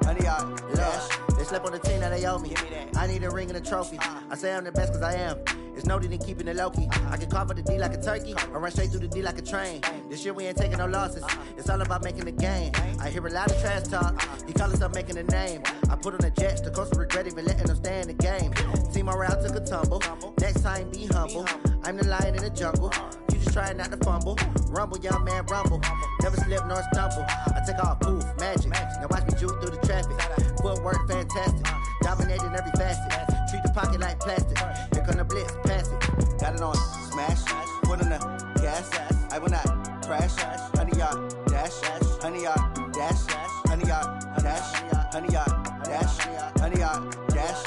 100 yard dash. They slept on the team that they owe me. I need a ring and a trophy. I say I'm the best cause I am. It's noted in keeping it low-key. I can carve up the D like a turkey or run straight through the D like a train. This year we ain't taking no losses. It's all about making the game. I hear a lot of trash talk. He call himself making a name. I put on the Jets. The coach will regret even letting them stay in the game. Team morale took a tumble. Next time be humble. I'm the lion in the jungle. You just trying not to fumble. Rumble, young man, rumble. Never slip nor stumble. I take off, poof, magic. Now watch me juke through the traffic. Footwork fantastic. Dominating every facet. Treat the pocket like plastic. Here come the blitz, pass it. Got it on smash. Put on the gas. I will not crash. 100 yard dash. 100 yard dash. 100 yard dash. 100 yard dash. 100 yard dash.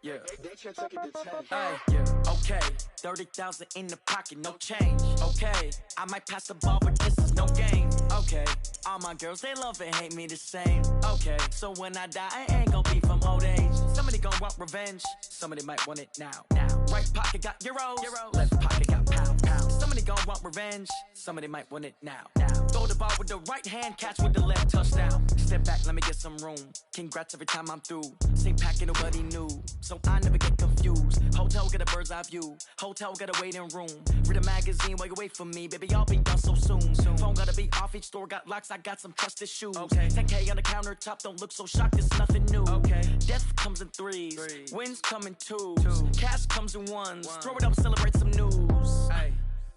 Yeah. Hey, yeah. Okay, 30,000 in the pocket, no change. Okay, I might pass the ball, but this is no game. Okay, all my girls, they love and hate me the same. Okay, so when I die, I ain't gon' be from old age. Somebody gon' want revenge, somebody might want it now. Right pocket got euros, left pocket got pound. Somebody gon' want revenge, somebody might want it now. Throw the ball with the right hand, catch with the left, touchdown. Step back, let me get some room. Congrats every time I'm through. Same packet, nobody knew, so I never get confused. Hotel get a bird's eye view. Hotel got a waiting room. Read a magazine while you wait for me, baby. I'll be done so soon. Phone gotta be off. Each store got locks. I got some trusted shoes. 10K on the countertop. Don't look so shocked. It's nothing new. Death comes in threes. Wins come in twos. Cash comes in ones. Throw it up, celebrate some news.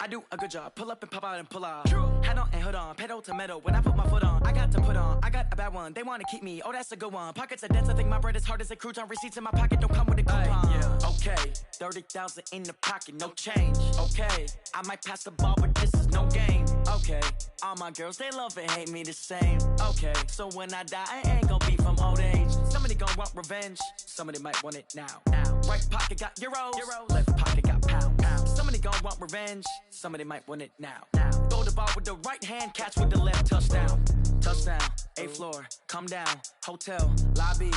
I do a good job. Pull up and pop out and pull out. Head on and hood on. Pedal to metal. When I put my foot on, I got to put on. I got a bad one. They want to keep me. Oh, that's a good one. Pockets are dense. I think my bread is hard as a crouton. Receipts in my pocket don't come with a coupon. Okay, 30,000 in the pocket, no change. Okay, I might pass the ball, but this is no game. Okay, all my girls, they love and hate me the same. Okay, so when I die, I ain't gon' be from old age. Somebody gon' want revenge. Somebody might want it now. Right pocket got euros. Left pocket got pound. Somebody gon' want revenge. Somebody might want it now. Throw the ball with the right hand, catch with the left, touchdown. Touchdown, 8th floor, come down, hotel, lobby.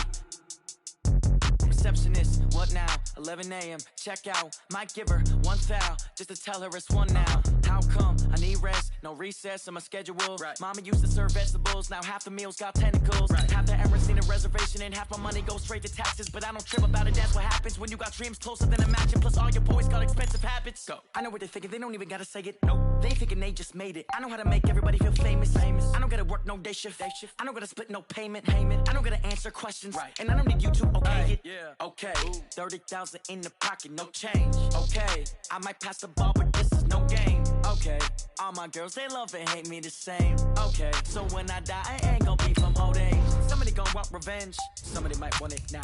Receptionist, what now? 11 a.m. Check out. Might give her one foul just to tell her it's one now. How come? I need rest, no recess in my schedule. Mama used to serve vegetables, now half the meals got tentacles. Half the errands need a reservation and half my money goes straight to taxes. But I don't trip about it, that's what happens when you got dreams closer than a match. And plus all your boys got expensive habits. Go. I know what they're thinking, they don't even gotta say it. Nope. They thinking they just made it. I know how to make everybody feel famous. I don't gotta work no day shift. I don't gotta split no payment. I don't gotta answer questions. And I don't need you to okay it. Okay, 30,000 in the pocket, no change. Okay, I might pass the ball, but this is no game. Okay, all my girls, they love and hate me the same. Okay, so when I die, I ain't gon' be from old age. Somebody gon' want revenge, somebody might want it now.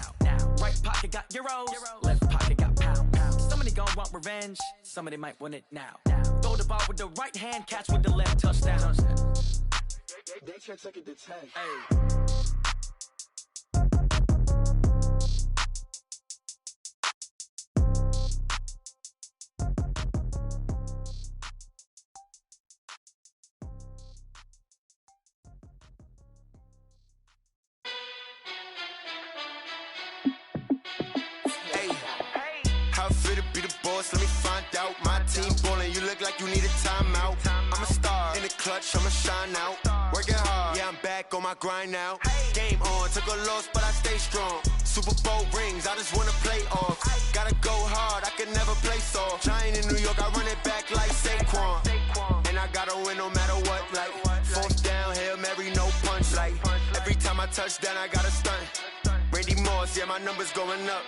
Right pocket got euros, left pocket got pound. Somebody gon' want revenge, somebody might want it now. Throw the ball with the right hand, catch with the left, touchdown. They can't take it to 10. Let me find out. My team ballin', you look like you need a timeout. I'm a star in the clutch, I'ma shine out. Working hard, yeah, I'm back on my grind now. Game on, took a loss, but I stay strong. Super Bowl rings, I just wanna play off. Gotta go hard, I can never play soft. Giant in New York, I run it back like Saquon. And I gotta win no matter what, like 4th down, Hail Mary, no punch. Like every time I touch down, I gotta stunt. Randy Moss, yeah, my numbers going up.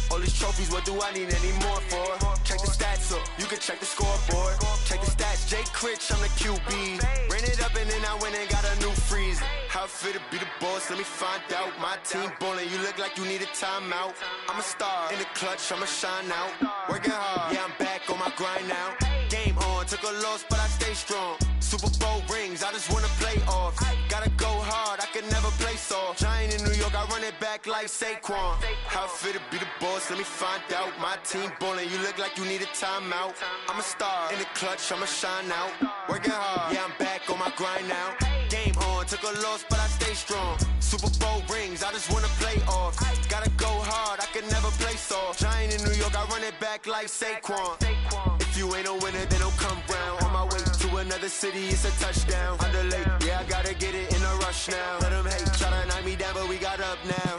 All these trophies, what do I need any more for? Check the stats up, you can check the scoreboard. Check the stats, Jay Critch, I'm the QB. Ran it up and then I went and got a new freeze. How it feel to be the boss, let me find out. My team ballin', you look like you need a timeout. I'm a star in the clutch, I'ma shine out. Working hard, yeah, I'm back on my grind now. Game on, took a loss, but I stay strong. Super Bowl rings, I just wanna play off. Gotta go hard, I can never play soft. Giant in New York, I run it back like Saquon. How it feel to be the boss, let me find out. My team ballin', you look like you need a timeout. I'm a star, in the clutch, I'ma shine out. Working hard, yeah, I'm back on my grind now. Game on, took a loss, but I stay strong. Super Bowl rings, I just wanna play off. Gotta go hard, I can never play soft. Giant in New York, I run it back like Saquon. If you ain't a winner, then don't come round. On my way to another city, it's a touchdown. Underlay, yeah, I gotta get it in a rush now. Let them hate, try to knock me down, but we got up now.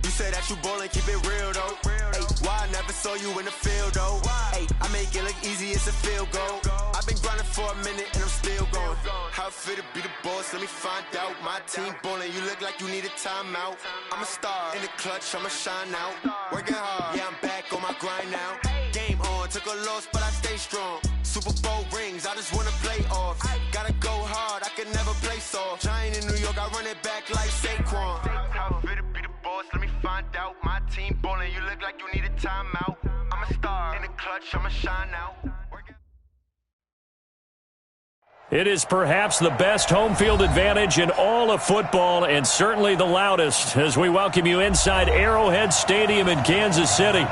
You say that you ballin', keep it real though. Hey, why I never saw you in the field though? Hey, I make it look easy, it's a field goal. I've been grinding for a minute and I'm still going. How it feel to be the boss, let me find out. My team ballin', you look like you need a timeout. I'm a star, in the clutch, I'ma shine out. Working hard, yeah, I'm back on my grind now. Game on, took a loss, but I stay strong. Super Bowl rings, I just wanna play off. Gotta go hard, I can never play soft. Giant in New York, I run it back like Saquon. How it feel to be the boss, let me find out. My team ballin', you look like you need a timeout. I'm a star, in the clutch, I'ma shine out. It is perhaps the best home field advantage in all of football, and certainly the loudest, as we welcome you inside Arrowhead Stadium in Kansas City.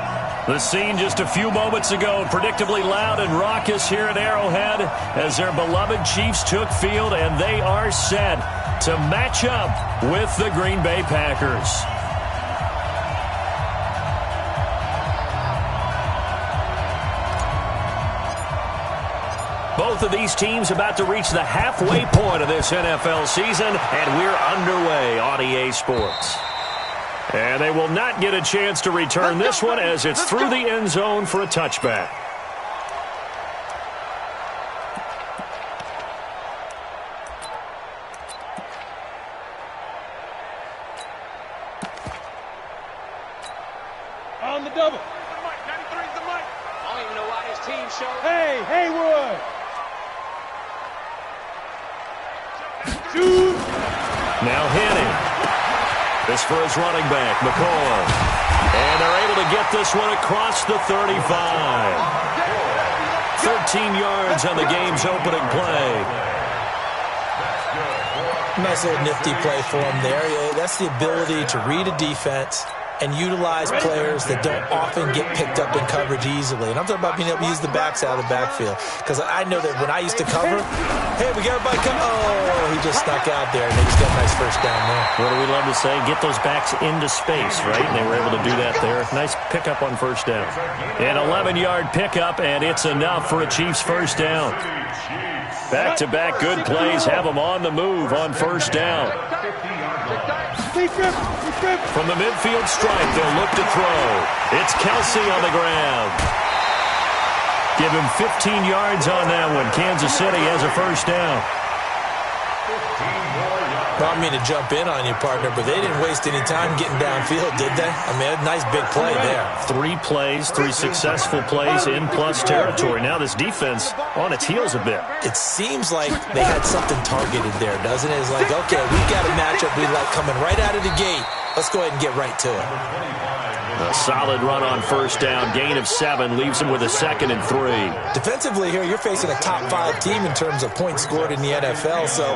The scene just a few moments ago, predictably loud and raucous here at Arrowhead as their beloved Chiefs took field, and they are set to match up with the Green Bay Packers. Both of these teams about to reach the halfway point of this NFL season, and we're underway on EA Sports. And they will not get a chance to return this one as it's through the end zone for a touchback. On the double. 93's the mic. I don't even know why his team showed. Hey, Haywood. Shoot. Now Henning. This for his running back, McCoy. And they're able to get this one across the 35. 13 yards on the game's opening play. Nice little nifty play for him there. Yeah, that's the ability to read a defense and utilize players that don't often get picked up in coverage easily. And I'm talking about being able to use the backs out of the backfield. Because I know that when I used to cover, hey, we got everybody come. Oh, he just snuck out there, and they just got a nice first down there. What do we love to say? Get those backs into space, right? And they were able to do that there. Nice pickup on first down. An 11-yard pickup, and it's enough for a Chiefs first down. Back-to-back good plays have them on the move on first down. From the midfield stripe, they'll look to throw. It's Kelsey on the ground. Give him 15 yards on that one. Kansas City has a first down. Well, I mean to jump in on you, partner, but they didn't waste any time getting downfield, did they? I mean, a nice big play there. 3 plays, 3 successful plays in plus territory. Now this defense on its heels a bit. It seems like they had something targeted there, doesn't it? It's like, okay, we've got a matchup we like coming right out of the gate. Let's go ahead and get right to it. A solid run on first down. Gain of 7 leaves them with a 2nd and 3. Defensively here, you're facing a top-5 team in terms of points scored in the NFL. So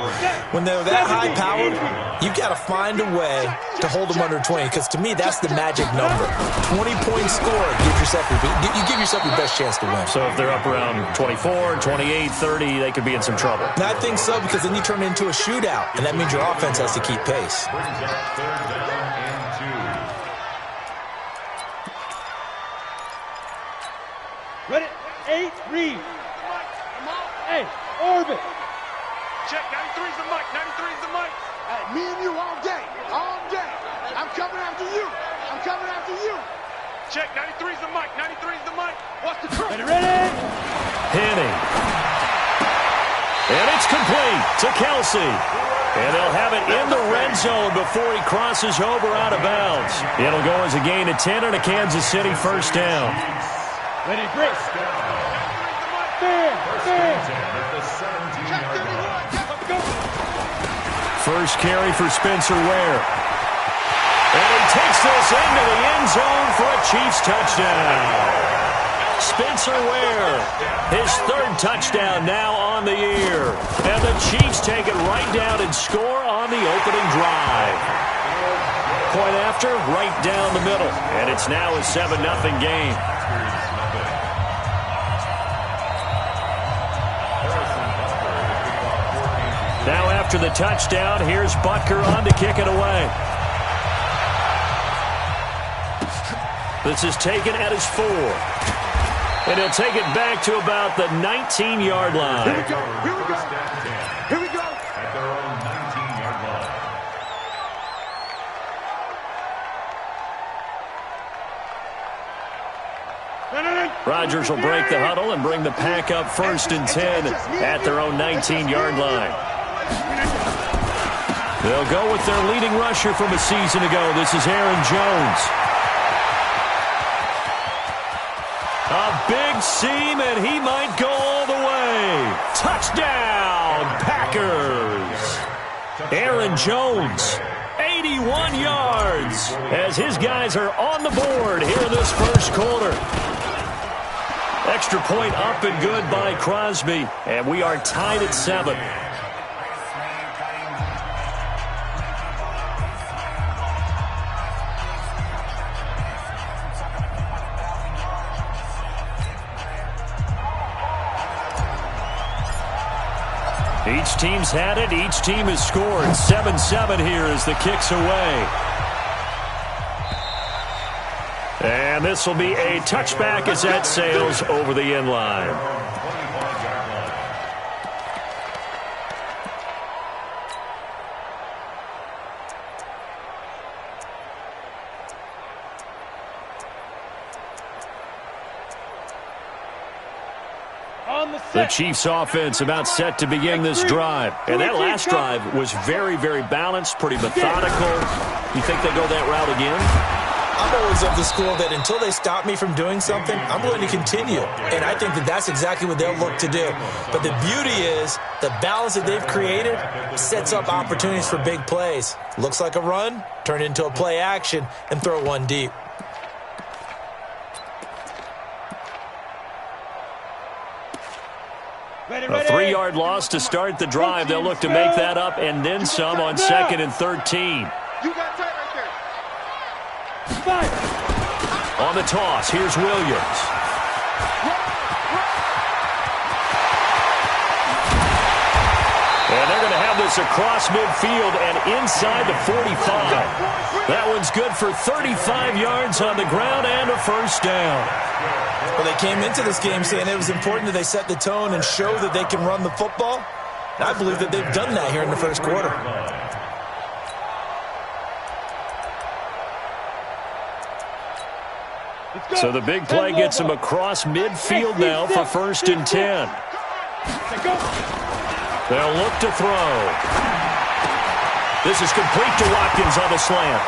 when they're that high-powered, you've got to find a way to hold them under 20. Because to me, that's the magic number. 20 points scored. You give yourself your best chance to win. So if they're up around 24, 28, 30, they could be in some trouble. And I think so, because then you turn it into a shootout. And that means your offense has to keep pace. Ready? 8, read. Hey, orbit. Check, 93's the mic. 93's the mic. Hey, me and you all day. All day. I'm coming after you. I'm coming after you. Check, 93's the mic. 93's the mic. What's the truth? Ready? Henning. And it's complete to Kelsey. And they'll have it in the red zone before he crosses over out of bounds. It'll go as a gain of 10 and a Kansas City first down. Ready, break. First carry for Spencer Ware. And he takes this into the end zone for a Chiefs touchdown. Spencer Ware, his 3rd touchdown now on the year. And the Chiefs take it right down and score on the opening drive. Point after, right down the middle. And it's now a 7-0 game. Now after the touchdown, here's Butker on to kick it away. This is taken at his 4. And he'll take it back to about the 19-yard line. Here we go. Here we go. Here we go. At their own 19-yard line. Rodgers will break the huddle and bring the pack up 1st and 10 at their own 19-yard line. They'll go with their leading rusher from a season ago. This is Aaron Jones. A big seam, and he might go all the way. Touchdown, Packers. Aaron Jones, 81 yards, as his guys are on the board here in this first quarter. Extra point up and good by Crosby, and we are tied at 7. Each team's had it. Each team has scored. 7-7 here as the kick's away. And this will be a touchback as that sails over the end line. The Chiefs offense about set to begin this drive. And that last drive was very, very balanced, pretty methodical. You think they go that route again? I'm always of the school that until they stop me from doing something, I'm going to continue. And I think that that's exactly what they'll look to do. But the beauty is the balance that they've created sets up opportunities for big plays. Looks like a run, turn it into a play action, and throw one deep. A 3-yard loss to start the drive. They'll look to make that up and then some on 2nd and 13. You got tight right there. On the toss, here's Williams. And they're going to have this across midfield and inside the 45. That one's good for 35 yards on the ground and a first down. Well, they came into this game saying it was important that they set the tone and show that they can run the football. And I believe that they've done that here in the first quarter. So the big play gets them across midfield now for 1st and 10. They'll look to throw. This is complete to Watkins on the slant.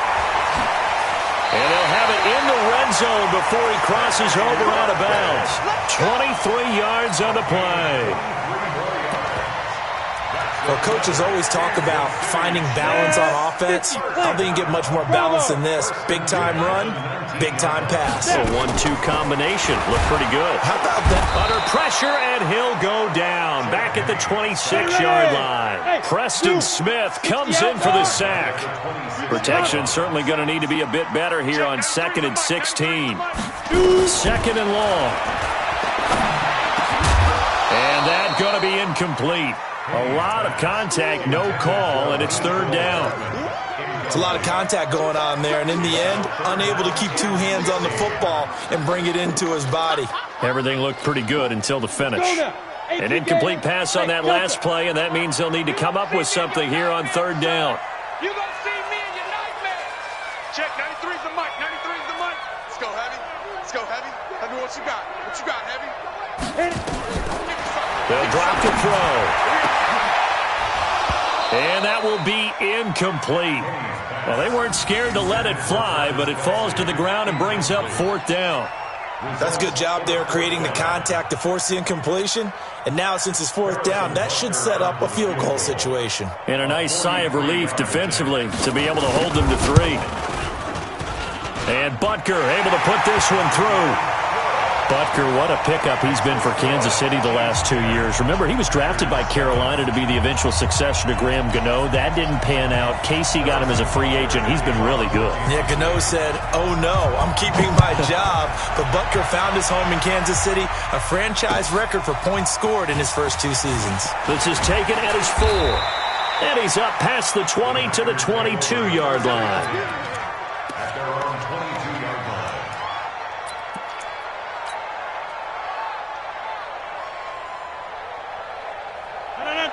And they'll have it in the red zone before he crosses over out of bounds. 23 yards on the play. Well, coaches always talk about finding balance on offense. I don't think you can get much more balance than this. Big-time run, big-time pass. A 1-2 combination. Look pretty good. How about that? Under pressure, and he'll go down. Back at the 26-yard line. Preston Smith comes in for the sack. Protection certainly going to need to be a bit better here on 2nd and 16. 2nd and long. And that's going to be incomplete. A lot of contact, no call, and it's 3rd down. It's a lot of contact going on there, and in the end, unable to keep 2 hands on the football and bring it into his body. Everything looked pretty good until the finish. An incomplete pass on that last play, and that means they'll need to come up with something here on 3rd down. You gonna see me in your nightmare. Check, 93's the mic, 93's the mic. Let's go, Heavy. Let's go, Heavy. Heavy, what you got? What you got, Heavy? They'll drop to throw. And that will be incomplete. Well, they weren't scared to let it fly, but it falls to the ground and brings up 4th down. That's a good job there creating the contact to force the incompletion. And now, since it's 4th down, that should set up a field goal situation. And a nice sigh of relief defensively to be able to hold them to 3. And Butker able to put this one through. Butker, what a pickup he's been for Kansas City the last 2 years. Remember, he was drafted by Carolina to be the eventual successor to Graham Gano. That didn't pan out. Casey got him as a free agent. He's been really good. Yeah, Gano said, "Oh no, I'm keeping my job." But Butker found his home in Kansas City, a franchise record for points scored in his first 2 seasons. This is taken at his 4. And he's up past the 20 to the 22-yard line. At their own 22-yard line.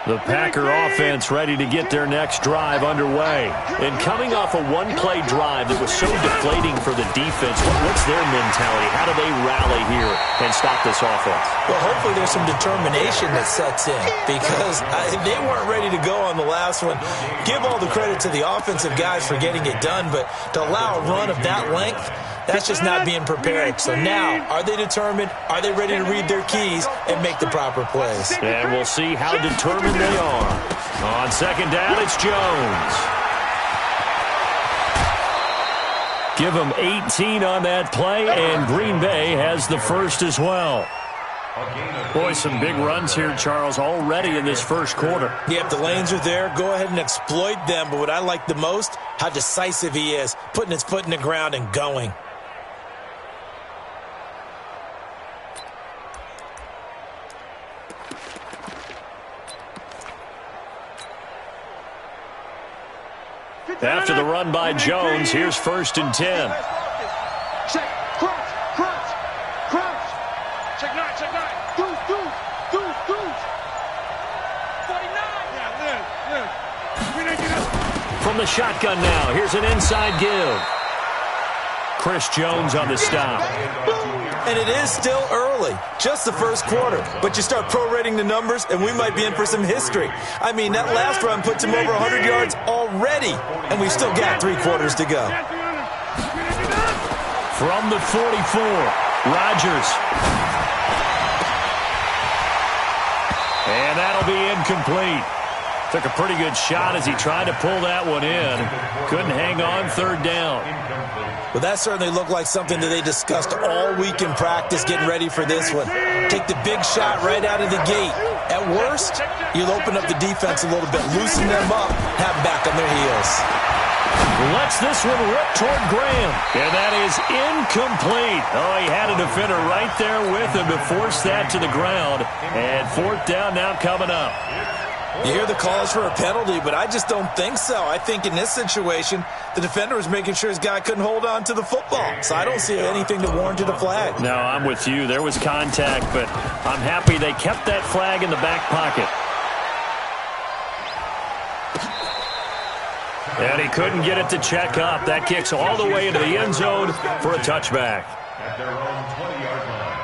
The Packer offense ready to get their next drive underway. And coming off a one-play drive that was so deflating for the defense, what's their mentality? How do they rally here and stop this offense? Well, hopefully there's some determination that sets in because they weren't ready to go on the last one. Give all the credit to the offensive guys for getting it done, but to allow a run of that length, that's just not being prepared. So now, are they determined? Are they ready to read their keys and make the proper plays? And we'll see how determined they are. On second down, it's Jones. Give them 18 on that play, and Green Bay has the first as well. Boy, some big runs here, Charles, already in this first quarter. Yeah, if the lanes are there, go ahead and exploit them. But what I like the most, how decisive he is, putting his foot in the ground and going. After the run by Jones, here's 1st and 10. Check, crouch, crouch, crouch. Check 9, check 9. Deuce. 49. Yeah, From the shotgun now, here's an inside give. Chris Jones on the stop. And it is still early, just the first quarter. But you start prorating the numbers, and we might be in for some history. I mean, that last run puts him over 100 yards already, and we've still got 3 quarters to go. From the 44, Rodgers. And that'll be incomplete. Took a pretty good shot as he tried to pull that one in. Couldn't hang on 3rd down. Well, that certainly looked like something that they discussed all week in practice getting ready for this one. Take the big shot right out of the gate. At worst, you'll open up the defense a little bit, loosen them up, have them back on their heels. Lets this one rip toward Graham. And that is incomplete. Oh, he had a defender right there with him to force that to the ground. And 4th down now coming up. You hear the calls for a penalty, but I just don't think so. I think in this situation, the defender was making sure his guy couldn't hold on to the football. So I don't see anything that warranted a flag. No, I'm with you. There was contact, but I'm happy they kept that flag in the back pocket. And he couldn't get it to check up. That kicks all the way into the end zone for a touchback. At their own 20-yard line.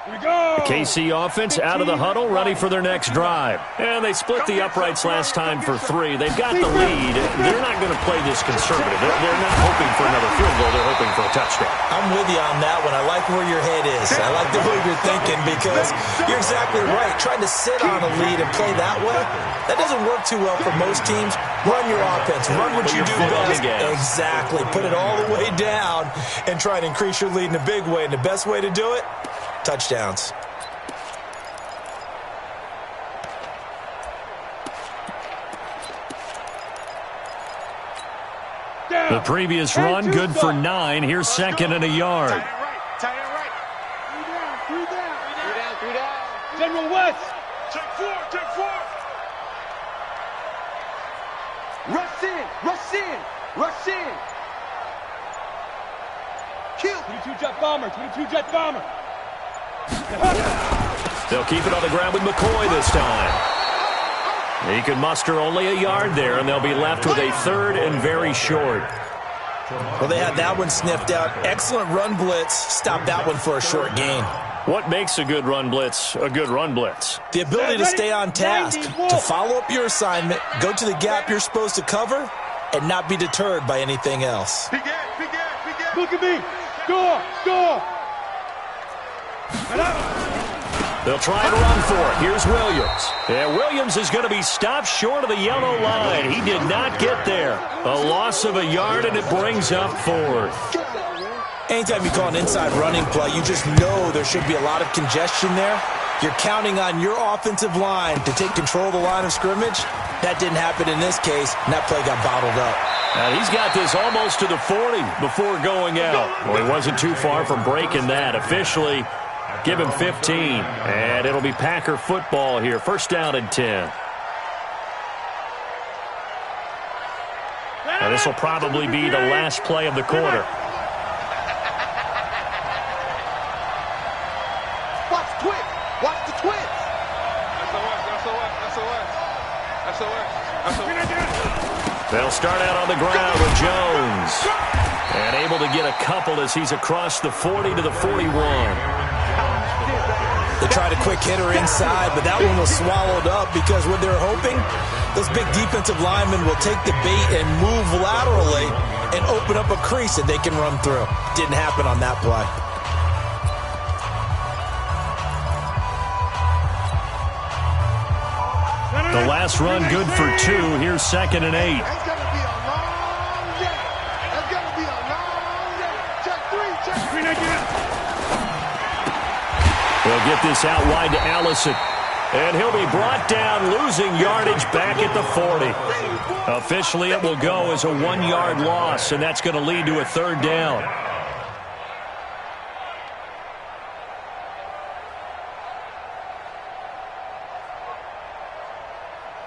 The KC offense out of the huddle, ready for their next drive. And they split the uprights last time for 3. They've got the lead. They're not going to play this conservative. They're not hoping for another field goal. They're hoping for a touchdown. I'm with you on that one. I like where your head is. I like the way you're thinking because you're exactly right. Trying to sit on a lead and play that way, that doesn't work too well for most teams. Run your offense. Run what you do best. Exactly. Put it all the way down and try to increase your lead in a big way. And the best way to do it, touchdowns. The previous run, good for 9. Here's 2nd and a yard. Tie it right. 3 down. General West. Take 4. Rush in. Kill. 22 jet bomber. They'll keep it on the ground with McCoy this time. He could muster only a yard there, and they'll be left with a 3rd and very short. Well, they had that one sniffed out. Excellent run blitz. Stop that one for a short gain. What makes a good run blitz a good run blitz? The ability to stay on task, to follow up your assignment, go to the gap you're supposed to cover, and not be deterred by anything else. Big gap. Look at me. Go. They'll try and run for it. Here's Williams. And Williams is going to be stopped short of the yellow line. He did not get there. A loss of a yard, and it brings up 4th. Anytime you call an inside running play, you just know there should be a lot of congestion there. You're counting on your offensive line to take control of the line of scrimmage. That didn't happen in this case, and that play got bottled up. And he's got this almost to the 40 before going out. Well, he wasn't too far from breaking that. Officially, give him 15. And it'll be Packer football here. First down and 10. And this will probably be the last play of the quarter. Watch the twins. Watch the twins. They'll start out on the ground with Jones. And able to get a couple as he's across the 40 to the 41. They tried a quick hitter inside, but that one was swallowed up because what they're hoping, those big defensive linemen will take the bait and move laterally and open up a crease that they can run through. Didn't happen on that play. The last run good for 2. Here's 2nd and 8. It's going to be a long day. It's going to be a long day. Check 3, check 3. They'll get this out wide to Allison. And he'll be brought down, losing yardage back at the 40. Officially, it will go as a 1-yard loss, and that's going to lead to a 3rd down.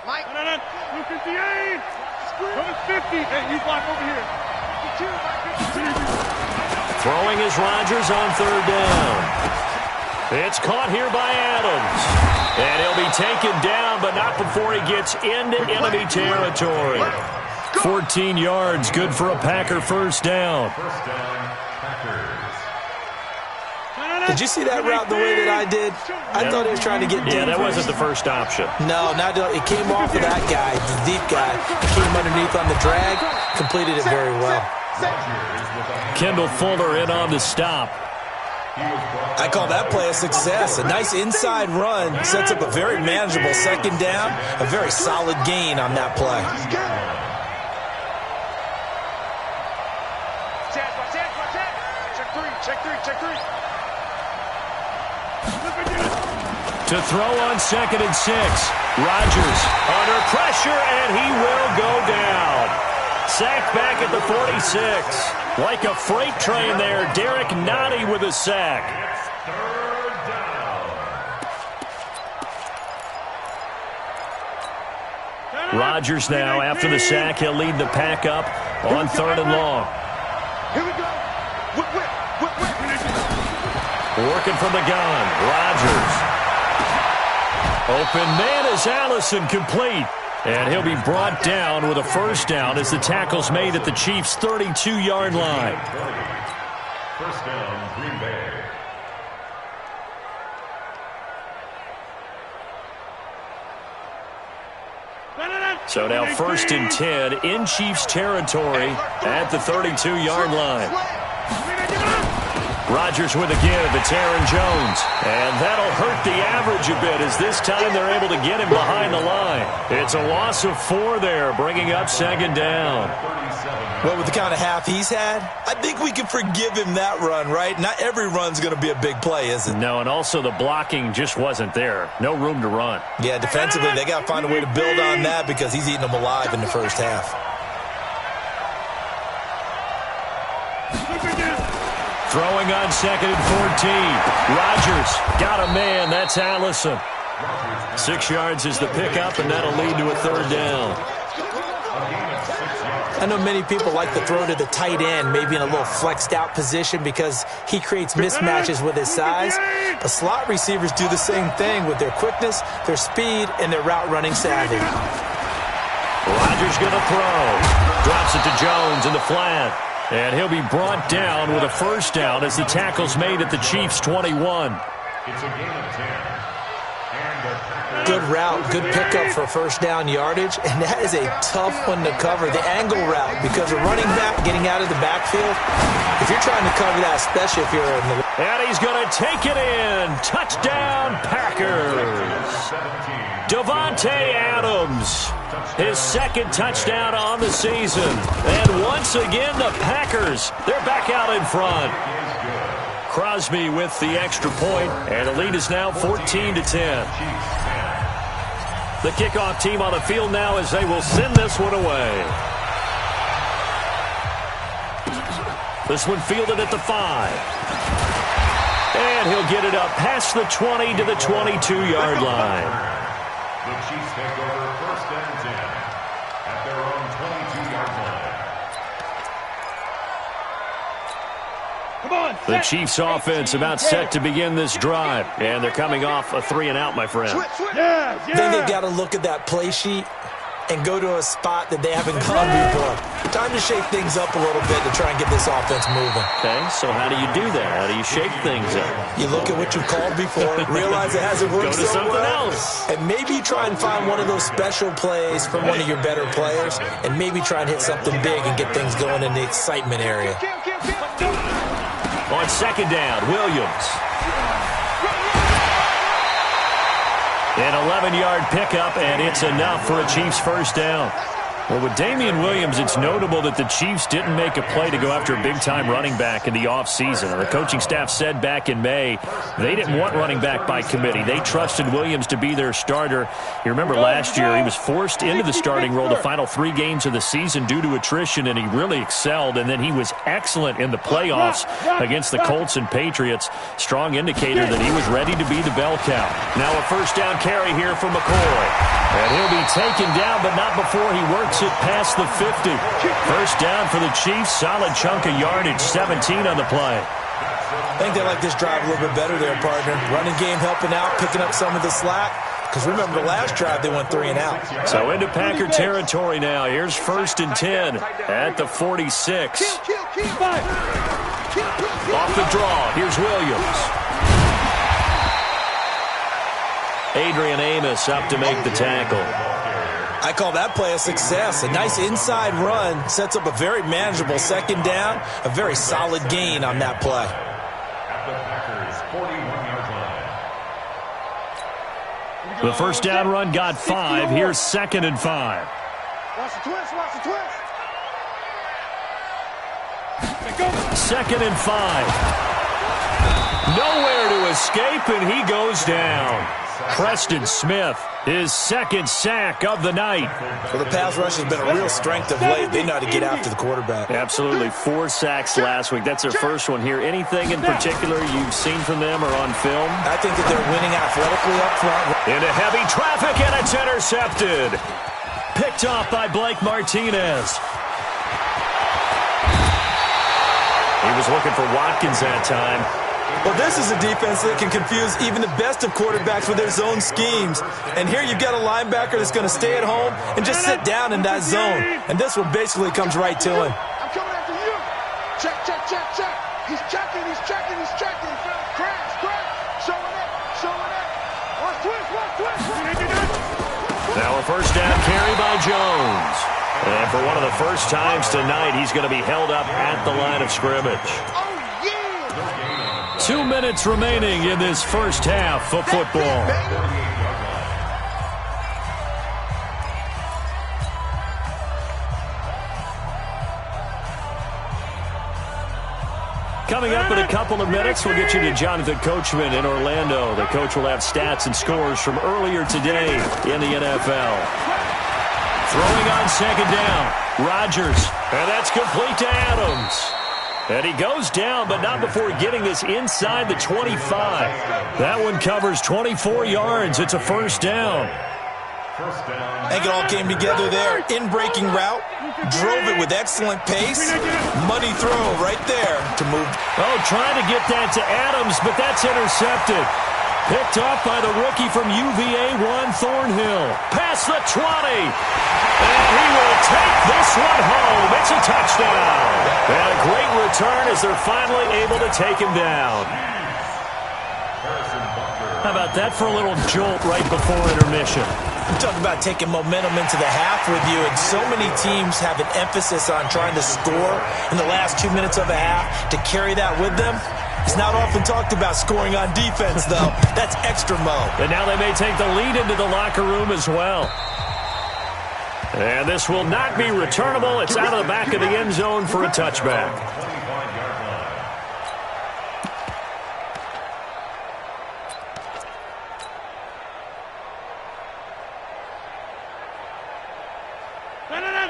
Mike. 258. 50. Hey, you block over here. 52. Throwing is Rodgers on 3rd down. It's caught here by Adams. And he'll be taken down, but not before he gets into enemy territory. 14 yards, good for a Packer first down. First down, Packers. Did you see that route the way that I did? I thought he was trying to get deep. Yeah, that wasn't the first option. No, it came off of that guy, the deep guy. Came underneath on the drag, completed it very well. Kendall Fuller in on the stop. I call that play a success. A nice inside run sets up a very manageable 2nd down, a very solid gain on that play. Check 3. To throw on 2nd and 6. Rodgers under pressure, and he will go down. Sacked back at the 46. Like a freight train there, Derek Nottie with a sack. It's 3rd down. Rodgers now, after the sack, he'll lead the pack up on 3rd and long. Here we go. Whip. Working from the gun, Rodgers. Open man is Allison, complete. And he'll be brought down with a first down as the tackle's made at the Chiefs' 32-yard line. First down, Green Bay. So now 1st and 10 in Chiefs territory at the 32-yard line. Rodgers with a give. It's Aaron Jones. And that'll hurt the average a bit as this time they're able to get him behind the line. It's a loss of 4 there, bringing up 2nd down. Well, with the kind of half he's had, I think we can forgive him that run, right? Not every run's going to be a big play, is it? No, and also the blocking just wasn't there. No room to run. Yeah, defensively, they got to find a way to build on that because he's eating them alive in the first half. Throwing on 2nd and 14. Rodgers got a man. That's Allison. 6 yards is the pickup, and that'll lead to a 3rd down. I know many people like to throw to the tight end, maybe in a little flexed out position because he creates mismatches with his size. But slot receivers do the same thing with their quickness, their speed, and their route running savvy. Rodgers going to throw. Drops it to Jones in the flat. And he'll be brought down with a first down as the tackle's made at the Chiefs' 21. It's a gain of 10. Good route, good pickup for first down yardage, and that is a tough one to cover, the angle route, because a running back getting out of the backfield, if you're trying to cover that, especially if you're in the... And he's going to take it in. Touchdown, Packers. Davante Adams, his second touchdown on the season. And once again, the Packers, they're back out in front. Crosby with the extra point, and the lead is now 14-10. The kickoff team on the field now as they will send this one away. This one fielded at the 5. And he'll get it up past the 20 to the 22-yard line. The Chiefs take over first and 10 at their own 22-yard line. Come on, the Chiefs offense about set to begin this drive. And they're coming off a 3-and-out, my friend. Yeah. Then they've got to look at that play sheet and go to a spot that they haven't gone before. Time to shake things up a little bit to try and get this offense moving. Okay, so how do you do that? How do you shake things up? You look at what you called before, realize it hasn't worked Go to so something well, else. and maybe try and find one of those special plays from one of your better players, and maybe try and hit something big and get things going in the excitement area. On second down, Williams. An 11-yard pickup, and it's enough for a Chiefs first down. Well, with Damian Williams, it's notable that the Chiefs didn't make a play to go after a big-time running back in the offseason. The coaching staff said back in May they didn't want running back by committee. They trusted Williams to be their starter. You remember last year he was forced into the starting role the final 3 games of the season due to attrition, and he really excelled. And then he was excellent in the playoffs against the Colts and Patriots. Strong indicator that he was ready to be the bell cow. Now a first down carry here for McCoy. And he'll be taken down, but not before he works it past the 50. First down for the Chiefs. Solid chunk of yardage, 17 on the play. I think they like this drive a little bit better there, partner. Running game helping out, picking up some of the slack. Because remember, the last drive they went 3-and-out. So into Packer territory now. Here's first and 10 at the 46. Off the draw, here's Williams. Adrian Amos up to make the tackle. I call that play a success. A nice inside run sets up a very manageable second down. A very solid gain on that play. At the Packers' 41-yard line. The first down run got 5. Here's second and 5. Watch the twist, watch the twist. Second and 5. Nowhere to escape, and he goes down. Preston Smith, his second sack of the night. Well, the pass rush has been a real strength of late. They know how to get after the quarterback. Absolutely. 4 sacks last week. That's their first one here. Anything in particular you've seen from them or on film? I think that they're winning athletically up front. Into heavy traffic, and it's intercepted. Picked off by Blake Martinez. He was looking for Watkins that time. Well, this is a defense that can confuse even the best of quarterbacks with their zone schemes. And here you've got a linebacker that's going to stay at home and just sit down in that zone. And this one basically comes right to him. I'm coming after you. Check, check, check, check. He's checking, he's checking, he's checking. Crash, crash. Showing up, showing up. Watch twist, watch twist. Now a first down carry by Jones. And for one of the first times tonight, he's going to be held up at the line of scrimmage. 2 minutes remaining in this first half of football. Coming up in a couple of minutes, we'll get you to Jonathan Coachman in Orlando. The coach will have stats and scores from earlier today in the NFL. Throwing on second down, Rodgers, and that's complete to Adams. And he goes down, but not before getting this inside the 25. That one covers 24 yards. It's a first down. I think it all came together there. In-breaking route, drove it with excellent pace. Money throw right there to move. Oh, trying to get that to Adams, but that's intercepted. Picked off by the rookie from UVA, Juan Thornhill. Past the 20. And he will take this one home. It's a touchdown. And a great return as they're finally able to take him down. How about that for a little jolt right before intermission? I'm talking about taking momentum into the half with you, and so many teams have an emphasis on trying to score in the last 2 minutes of a half. To carry that with them, It's not often talked about scoring on defense, though. That's extra mode. And now they may take the lead into the locker room as well. And this will not be returnable. It's out of the back of the end zone for a touchback.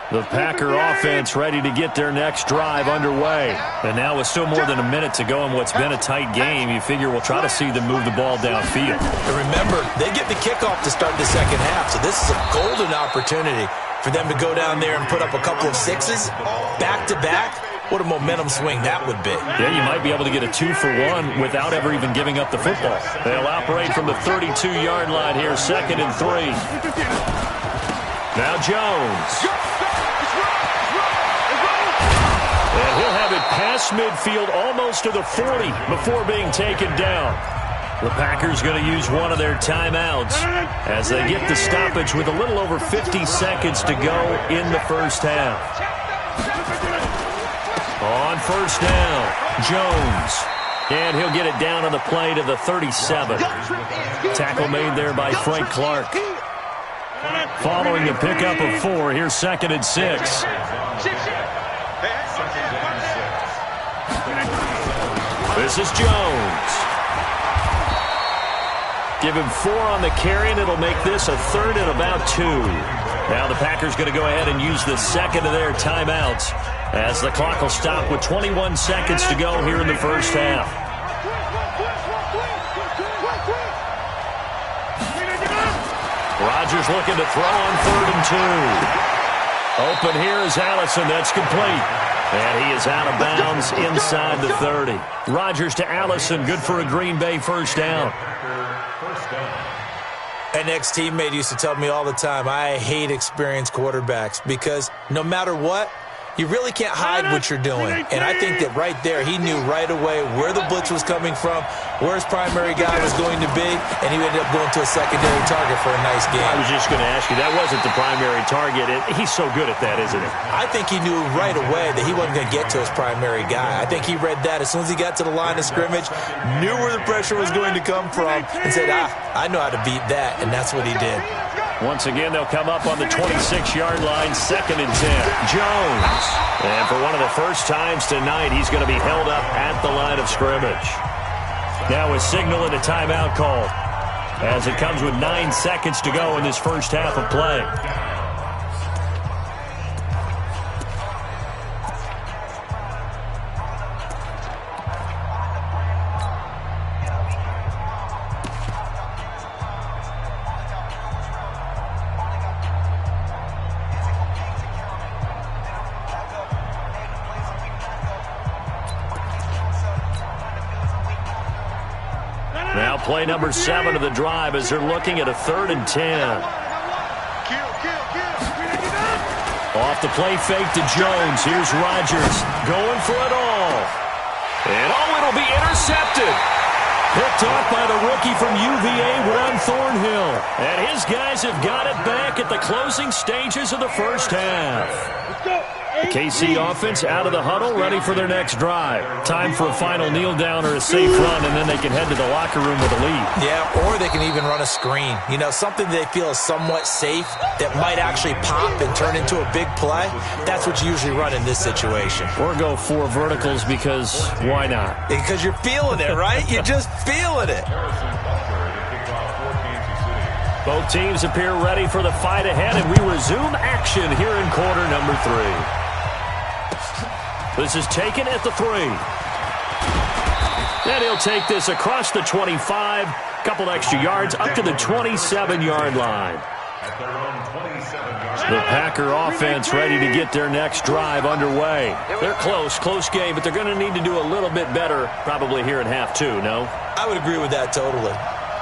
The Packer offense ready to get their next drive underway. And now with still more than a minute to go in what's been a tight game, you figure we'll try to see them move the ball downfield. And remember, they get the kickoff to start the second half, so this is a golden opportunity for them to go down there and put up a couple of sixes back-to-back. What a momentum swing that would be. Yeah, you might be able to get a 2-for-1 without ever even giving up the football. They'll operate from the 32-yard line here, 2nd and 3. Now Jones. And he'll have it past midfield almost to the 40 before being taken down. The Packers going to use one of their timeouts as they get the stoppage with a little over 50 seconds to go in the first half. On first down, Jones. And he'll get it down on the play to the 37. Tackle made there by Frank Clark. Following the pickup of 4, here's 2nd and 6. This is Jones. Give him 4 on the carry, and it'll make this a 3rd and about 2. Now the Packers going to go ahead and use the second of their timeouts as the clock will stop with 21 seconds to go here in the first half. Rodgers looking to throw on 3rd and 2. Open here is Allison. That's complete. And he is out of bounds inside the 30. Rodgers to Allison. Good for a Green Bay first down. An ex-teammate used to tell me all the time, I hate experienced quarterbacks because no matter what, you really can't hide what you're doing. And I think that right there, he knew right away where the blitz was coming from, where his primary guy was going to be, and he ended up going to a secondary target for a nice game. I was just going to ask you, that wasn't the primary target. He's so good at that, isn't he? I think he knew right away that he wasn't going to get to his primary guy. I think he read that as soon as he got to the line of scrimmage, knew where the pressure was going to come from, and said, I know how to beat that, and that's what he did. Once again, they'll come up on the 26-yard line, 2nd and 10. Jones. And for one of the first times tonight, he's going to be held up at the line of scrimmage. Now a signal and a timeout call as it comes with 9 seconds to go in this first half of play. Now play number 7 of the drive as they're looking at a 3rd and 10. Off the play fake to Jones. Here's Rodgers going for it all. And it'll be intercepted. Picked off by the rookie from UVA, Juan Thornhill. And his guys have got it back at the closing stages of the first half. Let's go. The KC offense out of the huddle, ready for their next drive. Time for a final kneel down or a safe run, and then they can head to the locker room with a lead. Yeah, or they can even run a screen. You know, something they feel is somewhat safe that might actually pop and turn into a big play. That's what you usually run in this situation. Or go 4 verticals because why not? Because you're feeling it, right? You're just feeling it. Both teams appear ready for the fight ahead, and we resume action here in quarter number 3. This is taken at the 3. And he'll take this across the 25, couple extra yards, up to the 27-yard line. The Packer offense ready to get their next drive underway. They're close game, but they're going to need to do a little bit better probably here in half 2, no? I would agree with that totally.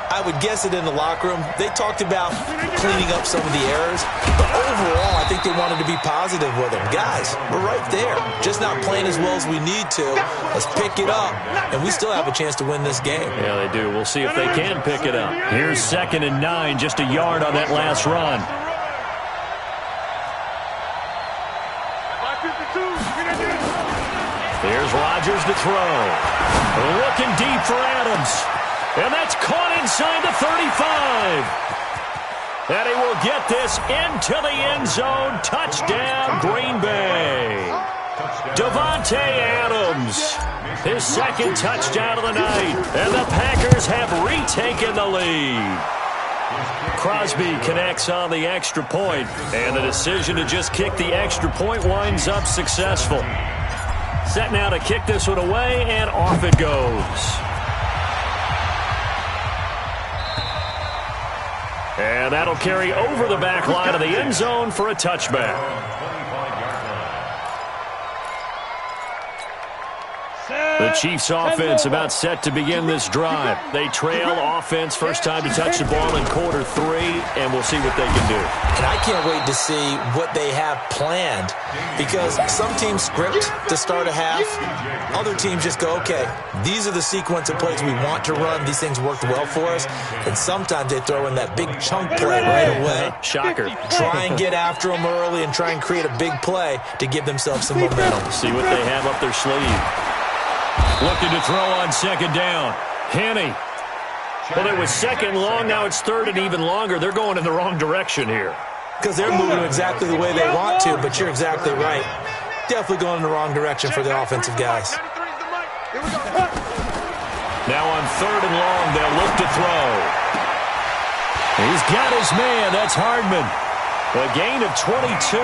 I would guess it in the locker room. They talked about cleaning up some of the errors, but overall, I think they wanted to be positive with them. Guys, we're right there. Just not playing as well as we need to. Let's pick it up, and we still have a chance to win this game. Yeah, they do. We'll see if they can pick it up. Here's 2nd and 9, just a yard on that last run. Here's Rodgers to throw. Looking deep for Adams. And that's caught inside the 35. And he will get this into the end zone. Touchdown, Green Bay. Davante Adams, his second touchdown of the night. And the Packers have retaken the lead. Crosby connects on the extra point, and the decision to just kick the extra point winds up successful. Set now to kick this one away, and off it goes. And that'll carry over the back line of the end zone for a touchback. The Chiefs offense about set to begin this drive. They trail offense, first time to touch the ball in quarter 3, and we'll see what they can do. And I can't wait to see what they have planned, because some teams script to start a half. Other teams just go, okay, these are the sequence of plays we want to run. These things worked well for us. And sometimes they throw in that big chunk play right away. Shocker. Try and get after them early and try and create a big play to give themselves some momentum. See what they have up their sleeve. Looking to throw on second down. Henney. Well, it was second long. Now it's third and even longer. They're going in the wrong direction here. Because they're moving exactly the way they want to, but you're exactly right. Definitely going in the wrong direction for the offensive guys. Now on third and long, they'll look to throw. He's got his man. That's Hardman. A gain of 22.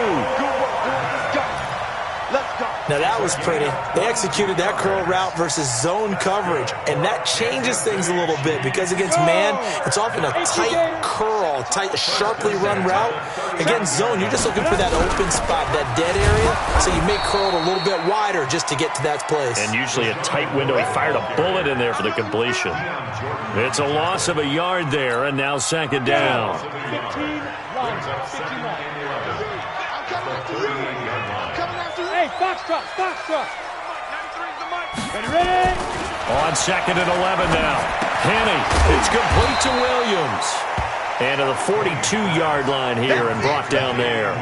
Now that was pretty. They executed that curl route versus zone coverage, and that changes things a little bit because against man, it's often a tight curl, tight, sharply run route. Against zone, you're just looking for that open spot, that dead area, so you make curl a little bit wider just to get to that place. And usually a tight window. He fired a bullet in there for the completion. It's a loss of a yard there, and now second down. 15-1. Hey, Foxtrot. Ready? On second and 11 now. Henney, it's complete to Williams. And to the 42-yard line here and brought down there.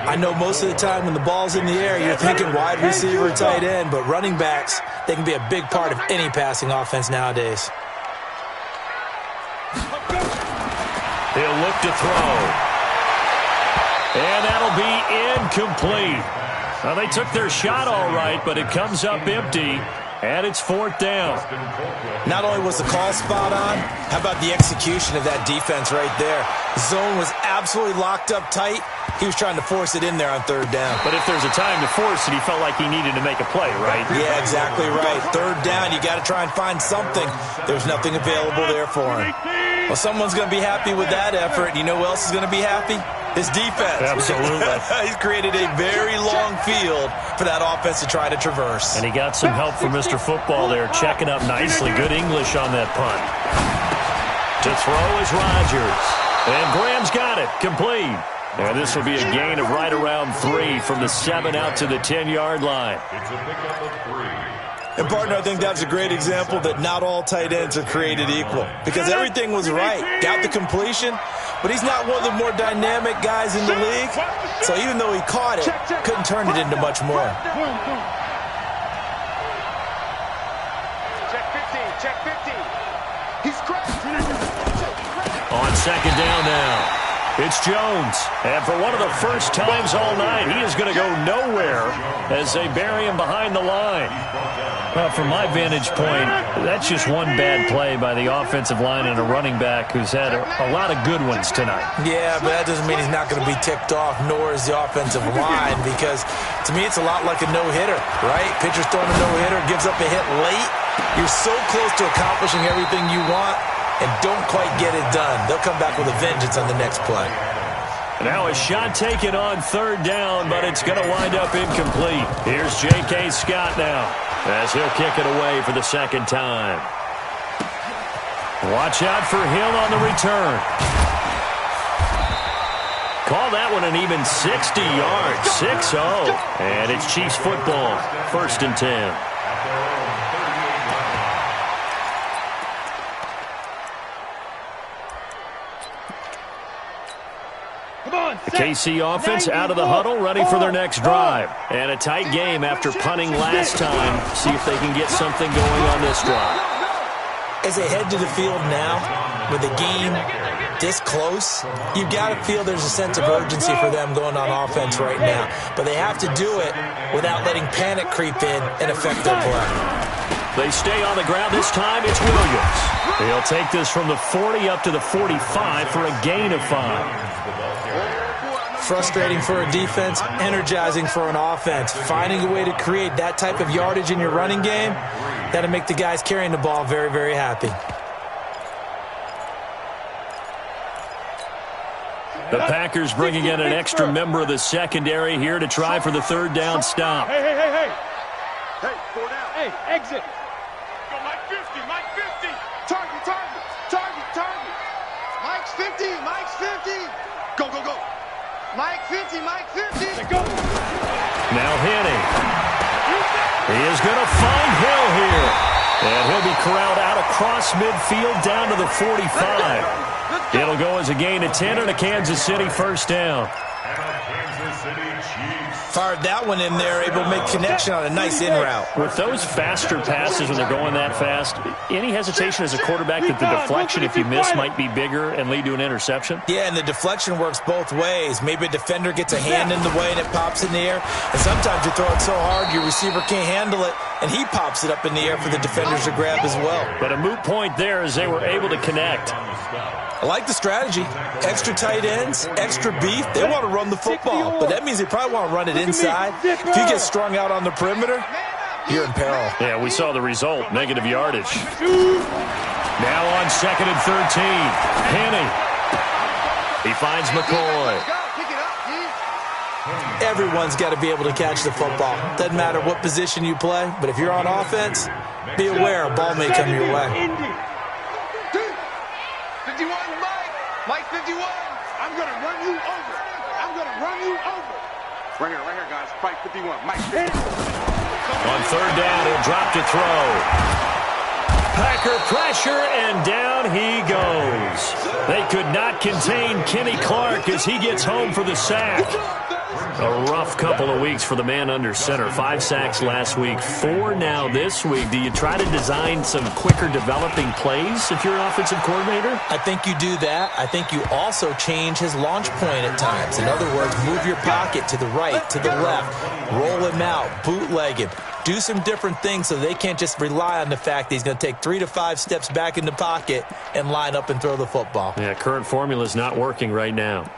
I know most of the time when the ball's in the air, you're thinking wide receiver, tight end, but running backs, they can be a big part of any passing offense nowadays. He'll look to throw. And that'll be incomplete. Well, they took their shot all right, but it comes up empty, and it's fourth down. Not only was the call spot on, how about the execution of that defense right there? Zone was absolutely locked up tight. He was trying to force it in there on third down. But if there's a time to force it, he felt like he needed to make a play, right? Yeah, exactly right. Third down, you got to try and find something. There's nothing available there for him. Well, someone's going to be happy with that effort. You know who else is going to be happy? His defense. Absolutely. He's created a very long field for that offense to try to traverse. And he got some help from Mr. Football there, checking up nicely. Good English on that punt. To throw is Rodgers. And Graham's got it. Complete. And this will be a gain of right around 3 from the 7 out to the 10-yard line. It's a pickup of 3. And, partner, I think that's a great example that not all tight ends are created equal. Because everything was right. Got the completion, but he's not one of the more dynamic guys in the league. So even though he caught it, couldn't turn it into much more. Check 50. He's cracked. On second down now. It's Jones. And for one of the first times all night, he is going to go nowhere as they bury him behind the line. Well, from my vantage point, that's just one bad play by the offensive line and a running back who's had a lot of good ones tonight. Yeah, but that doesn't mean he's not going to be ticked off, nor is the offensive line, because to me it's a lot like a no-hitter, right? Pitcher's throwing a no-hitter, gives up a hit late. You're so close to accomplishing everything you want and don't quite get it done. They'll come back with a vengeance on the next play. Now a shot taken on third down, but it's going to wind up incomplete. Here's J.K. Scott now as he'll kick it away for the second time. Watch out for Hill on the return. Call that one an even 60 yards, 6-0. And it's Chiefs football, 1st and 10. Come on, The KC offense out of the huddle, ready for their next drive. And a tight game after punting last time. See if they can get something going on this drive. As they head to the field now, with the game this close, you've got to feel there's a sense of urgency for them going on offense right now. But they have to do it without letting panic creep in and affect their play. They stay on the ground. This time it's Williams. He'll take this from the 40 up to the 45 for a gain of 5. Frustrating for a defense, energizing for an offense. Finding a way to create that type of yardage in your running game, that'll make the guys carrying the ball very, very happy. The Packers bringing in an extra member of the secondary here to try for the third down stop. Hey. Hey, 4 down. Hey, exit. Go Mike 50, Mike 50. Target. Mike's 50, Mike's 50. Go. Mike 50, Mike 50. Let's go. Now Henning. He is going to find Hill here. And he'll be corralled out across midfield down to the 45. It'll go as a gain of 10 and a Kansas City first down. Fired that one in there, able to make connection on a nice in route. With those faster passes when they're going that fast, any hesitation as a quarterback that the deflection, if you miss, might be bigger and lead to an interception? Yeah, and the deflection works both ways. Maybe a defender gets a hand in the way and it pops in the air. And sometimes you throw it so hard your receiver can't handle it, and he pops it up in the air for the defenders to grab as well. But a moot point there as they were able to connect. I like the strategy. Extra tight ends, extra beef. They want to run the football, but that means they probably want to run it inside. If you get strung out on the perimeter, you're in peril. Yeah, we saw the result, negative yardage. Now on 2nd and 13, Henning. He finds McCoy. Everyone's got to be able to catch the football. Doesn't matter what position you play, but if you're on offense, be aware a ball may come your way. 51, Mike 51. I'm going to run you over. Right here, guys. Mike 51. Mike 51. On 3rd down, he'll drop to throw. Packer pressure, and down he goes. They could not contain Kenny Clark as he gets home for the sack. A rough couple of weeks for the man under center. 5 sacks last week, 4 now this week. Do you try to design some quicker developing plays if you're an offensive coordinator? I think you do that. I think you also change his launch point at times. In other words, move your pocket to the right, to the left, roll him out, bootleg him. Do some different things so they can't just rely on the fact that he's going to take 3 to 5 steps back in the pocket and line up and throw the football. Yeah, current formula is not working right now.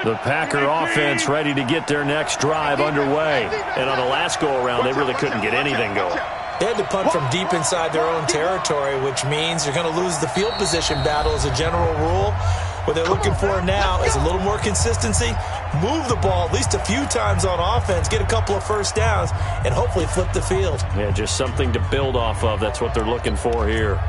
The Packer offense ready to get their next drive underway. And on the last go-around, they really couldn't get anything going. They had to punt from deep inside their own territory, which means you're going to lose the field position battle as a general rule. What they're looking for now is a little more consistency, move the ball at least a few times on offense, get a couple of first downs, and hopefully flip the field. Yeah, just something to build off of. That's what they're looking for here.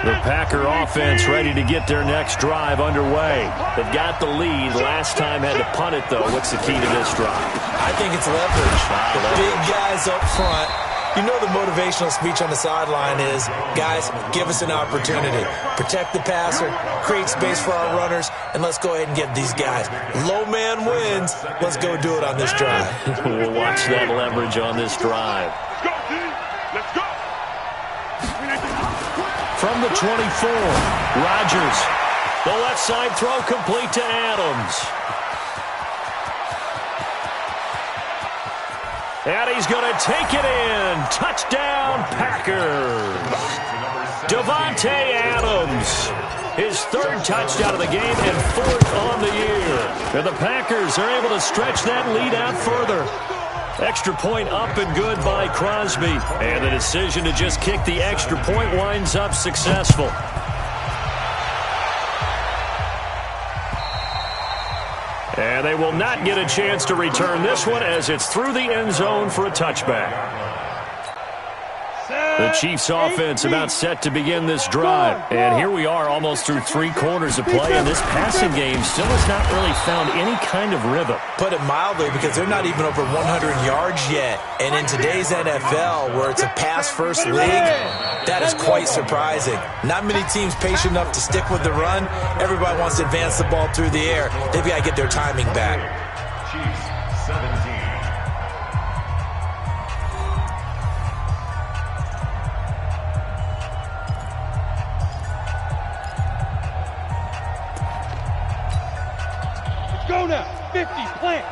The Packer offense ready to get their next drive underway. They've got the lead. Last time had to punt it, though. What's the key to this drive? I think it's leverage. The big guys up front. You know the motivational speech on the sideline is, guys, give us an opportunity. Protect the passer, create space for our runners, and let's go ahead and get these guys. Low man wins. Let's go do it on this drive. We'll watch that leverage on this drive. Let's go. From the 24, Rodgers. The left side throw complete to Adams. And he's going to take it in. Touchdown, Packers. Davante Adams. His 3rd touchdown of the game and 4th on the year. And the Packers are able to stretch that lead out further. Extra point up and good by Crosby. And the decision to just kick the extra point winds up successful. And they will not get a chance to return this one as it's through the end zone for a touchback. The Chiefs offense about set to begin this drive. And here we are almost through 3 quarters of play, and this passing game still has not really found any kind of rhythm. Put it mildly, because they're not even over 100 yards yet. And in today's NFL, where it's a pass-first league, that is quite surprising. Not many teams patient enough to stick with the run. Everybody wants to advance the ball through the air. They've got to get their timing back. Chiefs 17. Go now. 50, plant.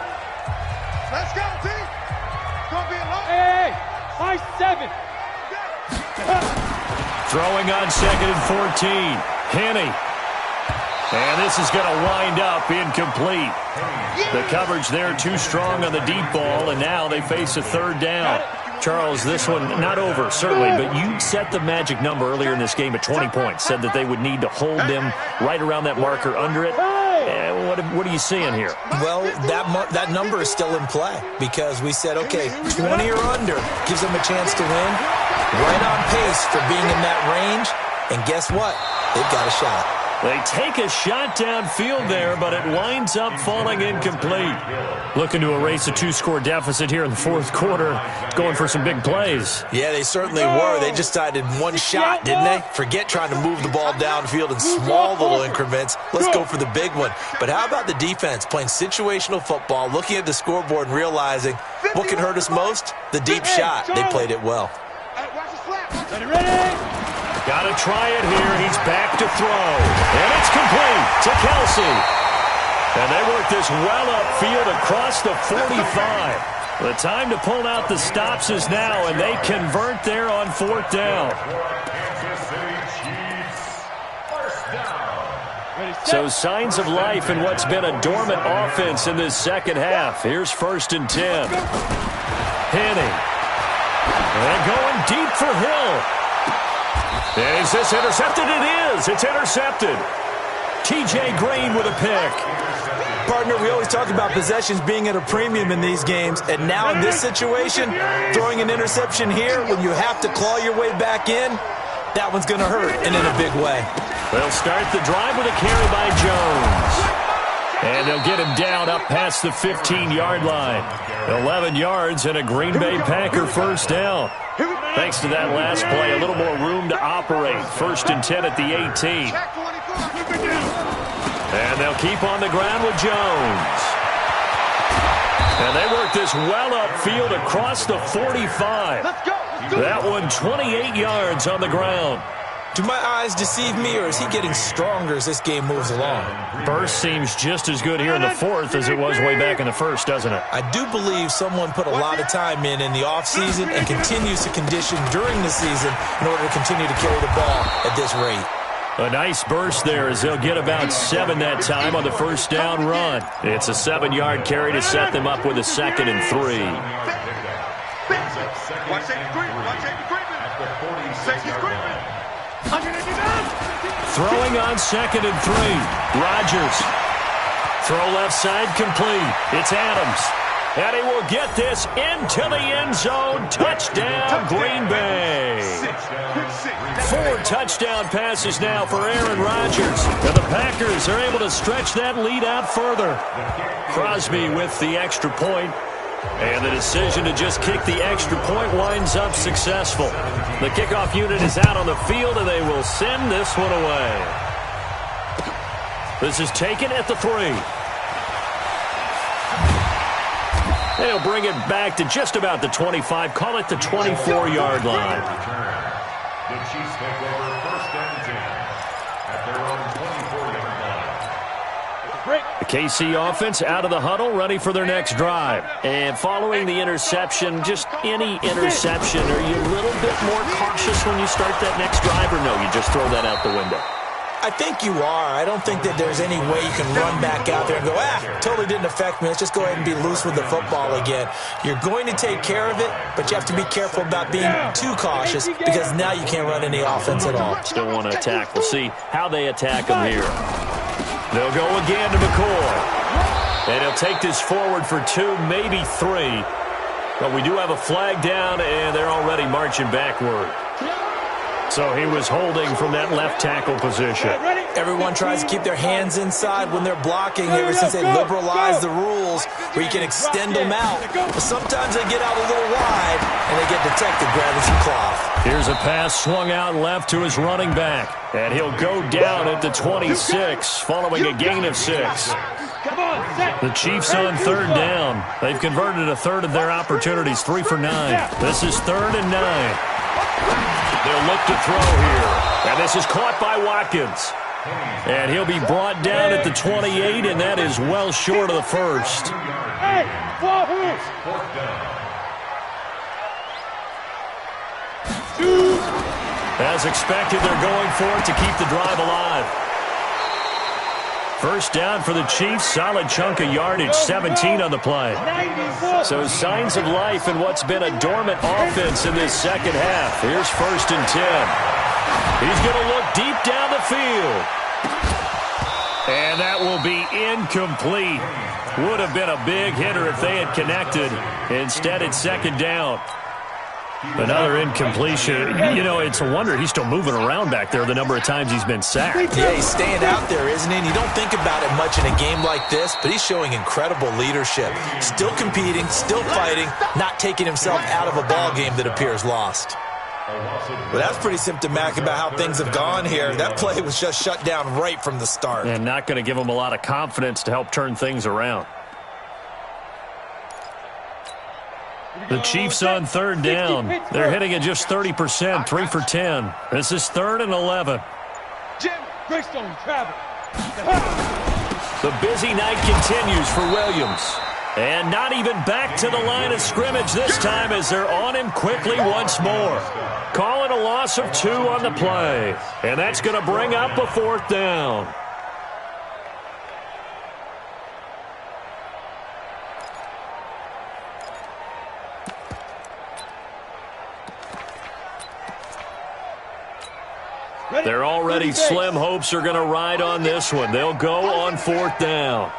Let's go, team. It's going to be a long. Hey, high 7. Throwing on 2nd and 14. Henney. And this is going to wind up incomplete. The coverage there too strong on the deep ball, and now they face a 3rd down. Charles, this one not over, certainly, but you set the magic number earlier in this game at 20 points, said that they would need to hold them right around that marker under it. What are you seeing here? Well, that number is still in play because we said, okay, 20 or under gives them a chance to win. Right on pace for being in that range. And guess what? They've got a shot. They take a shot downfield there, but it winds up falling incomplete. Looking to erase a 2-score deficit here in the 4th quarter. Going for some big plays. Yeah, they certainly were. They just decided one shot, didn't they? Forget trying to move the ball downfield in small little increments. Let's go for the big one. But how about the defense playing situational football, looking at the scoreboard and realizing what can hurt us most? The deep shot. They played it well. Ready? Got to try it here. He's back to throw. And it's complete to Kelsey. And they work this well upfield across the 45. The time to pull out the stops is now, and they convert there on 4th down. So signs of life in what's been a dormant offense in this second half. Here's 1st and 10. Henney. And going deep for Hill. And is this intercepted? It is. It's intercepted. T.J. Green with a pick. Partner, we always talk about possessions being at a premium in these games, and now in this situation, throwing an interception here when you have to claw your way back in, that one's going to hurt, and in a big way. They'll start the drive with a carry by Jones. And they'll get him down up past the 15-yard line. 11 yards and a Green Bay Packer 1st down. Thanks to that last play, a little more room to operate. 1st and 10 at the 18. And they'll keep on the ground with Jones. And they work this well upfield across the 45. That one 28 yards on the ground. Do my eyes deceive me, or is he getting stronger as this game moves along? Burst seems just as good here in the 4th as it was way back in the 1st, doesn't it? I do believe someone put a lot of time in the offseason and continues to condition during the season in order to continue to carry the ball at this rate. A nice burst there as they'll get about 7 that time on the 1st down run. It's a 7-yard carry to set them up with a 2nd and 3. Throwing on 2nd and 3. Rodgers. Throw left side complete. It's Adams. And he will get this into the end zone. Touchdown, Green Bay. 4 touchdown passes now for Aaron Rodgers. And the Packers are able to stretch that lead out further. Crosby with the extra point. And the decision to just kick the extra point winds up successful. The kickoff unit is out on the field, and they will send this one away. This is taken at the 3. They'll bring it back to just about the 25. Call it the 24-yard line. The Chiefs take over 1st and 10 at their own 24-yard line. The KC offense out of the huddle, ready for their next drive. And following the interception, just any interception, are you a little bit more cautious when you start that next drive, or no, you just throw that out the window? I think you are. I don't think that there's any way you can run back out there and go, totally didn't affect me. Let's just go ahead and be loose with the football again. You're going to take care of it, but you have to be careful about being too cautious because now you can't run any offense at all. Still want to attack. We'll see how they attack them here. They'll go again to McCoy. And he'll take this forward for 2, maybe 3. But we do have a flag down, and they're already marching backward. So he was holding from that left tackle position. Everyone tries to keep their hands inside when they're blocking ever since they liberalized the rules where you can extend them out. But sometimes they get out a little wide and they get detected grabbing some cloth. Here's a pass swung out left to his running back. And he'll go down at the 26 following a gain of 6. The Chiefs on third down. They've converted a third of their opportunities, 3 for 9. This is 3rd and 9. They'll look to throw here. And this is caught by Watkins. And he'll be brought down at the 28, and that is well short of the first. As expected, they're going for it to keep the drive alive. First down for the Chiefs, solid chunk of yardage, 17 on the play. So signs of life in what's been a dormant offense in this second half. Here's 1st and 10. He's going to look deep down the field. And that will be incomplete. Would have been a big hitter if they had connected. Instead, it's 2nd down. Another incompletion. You know, it's a wonder he's still moving around back there the number of times he's been sacked. Yeah, he's staying out there, isn't he? And you don't think about it much in a game like this, but he's showing incredible leadership. Still competing, still fighting, not taking himself out of a ball game that appears lost. Well, that's pretty symptomatic about how things have gone here. That play was just shut down right from the start. And not going to give him a lot of confidence to help turn things around. The Chiefs on third down. They're hitting at just 30%, 3 for 10. This is 3rd and 11. The busy night continues for Williams. And not even back to the line of scrimmage this time as they're on him quickly once more. Calling a loss of 2 on the play. And that's going to bring up a 4th down. Their already slim hopes are going to ride on this one. They'll go on 4th down.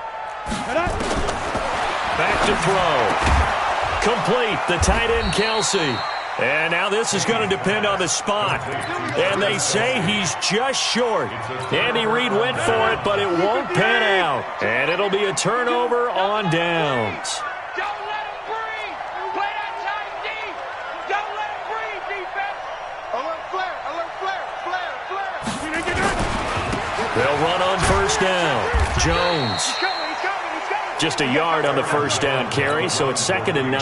Back to throw. Complete, the tight end, Kelsey. And now this is going to depend on the spot. And they say he's just short. Andy Reid went for it, but it won't pan out. And it'll be a turnover on downs. They'll run on 1st down. Jones. Just a yard on the 1st down carry, so it's 2nd and 9.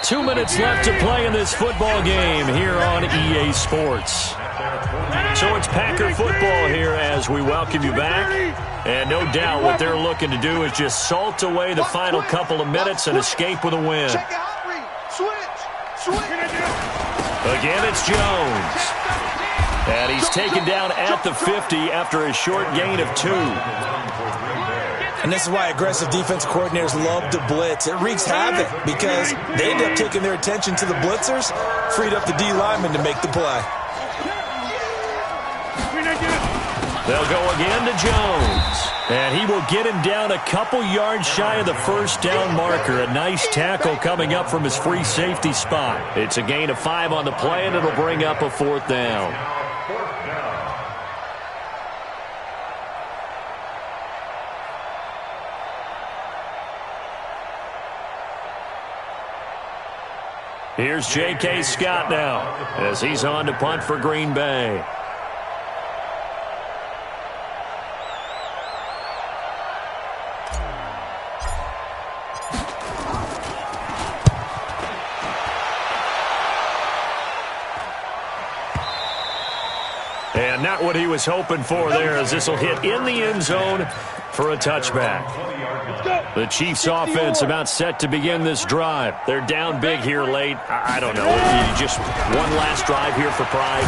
2 minutes left to play in this football game here on EA Sports. So it's Packer football here as we welcome you back. And no doubt what they're looking to do is just salt away the final couple of minutes and escape with a win. Again, it's Jones. And he's taken down at the 50 after a short gain of 2. And this is why aggressive defensive coordinators love to blitz. It wreaks havoc because they end up taking their attention to the blitzers, freed up the D lineman to make the play. They'll go again to Jones. And he will get him down a couple yards shy of the 1st down marker. A nice tackle coming up from his free safety spot. It's a gain of 5 on the play, and it'll bring up a 4th down. Here's J.K. Scott now as he's on to punt for Green Bay. And not what he was hoping for there, as this will hit in the end zone for a touchback. The Chiefs offense about set to begin this drive. They're down big here late. I don't know. Just one last drive here for pride.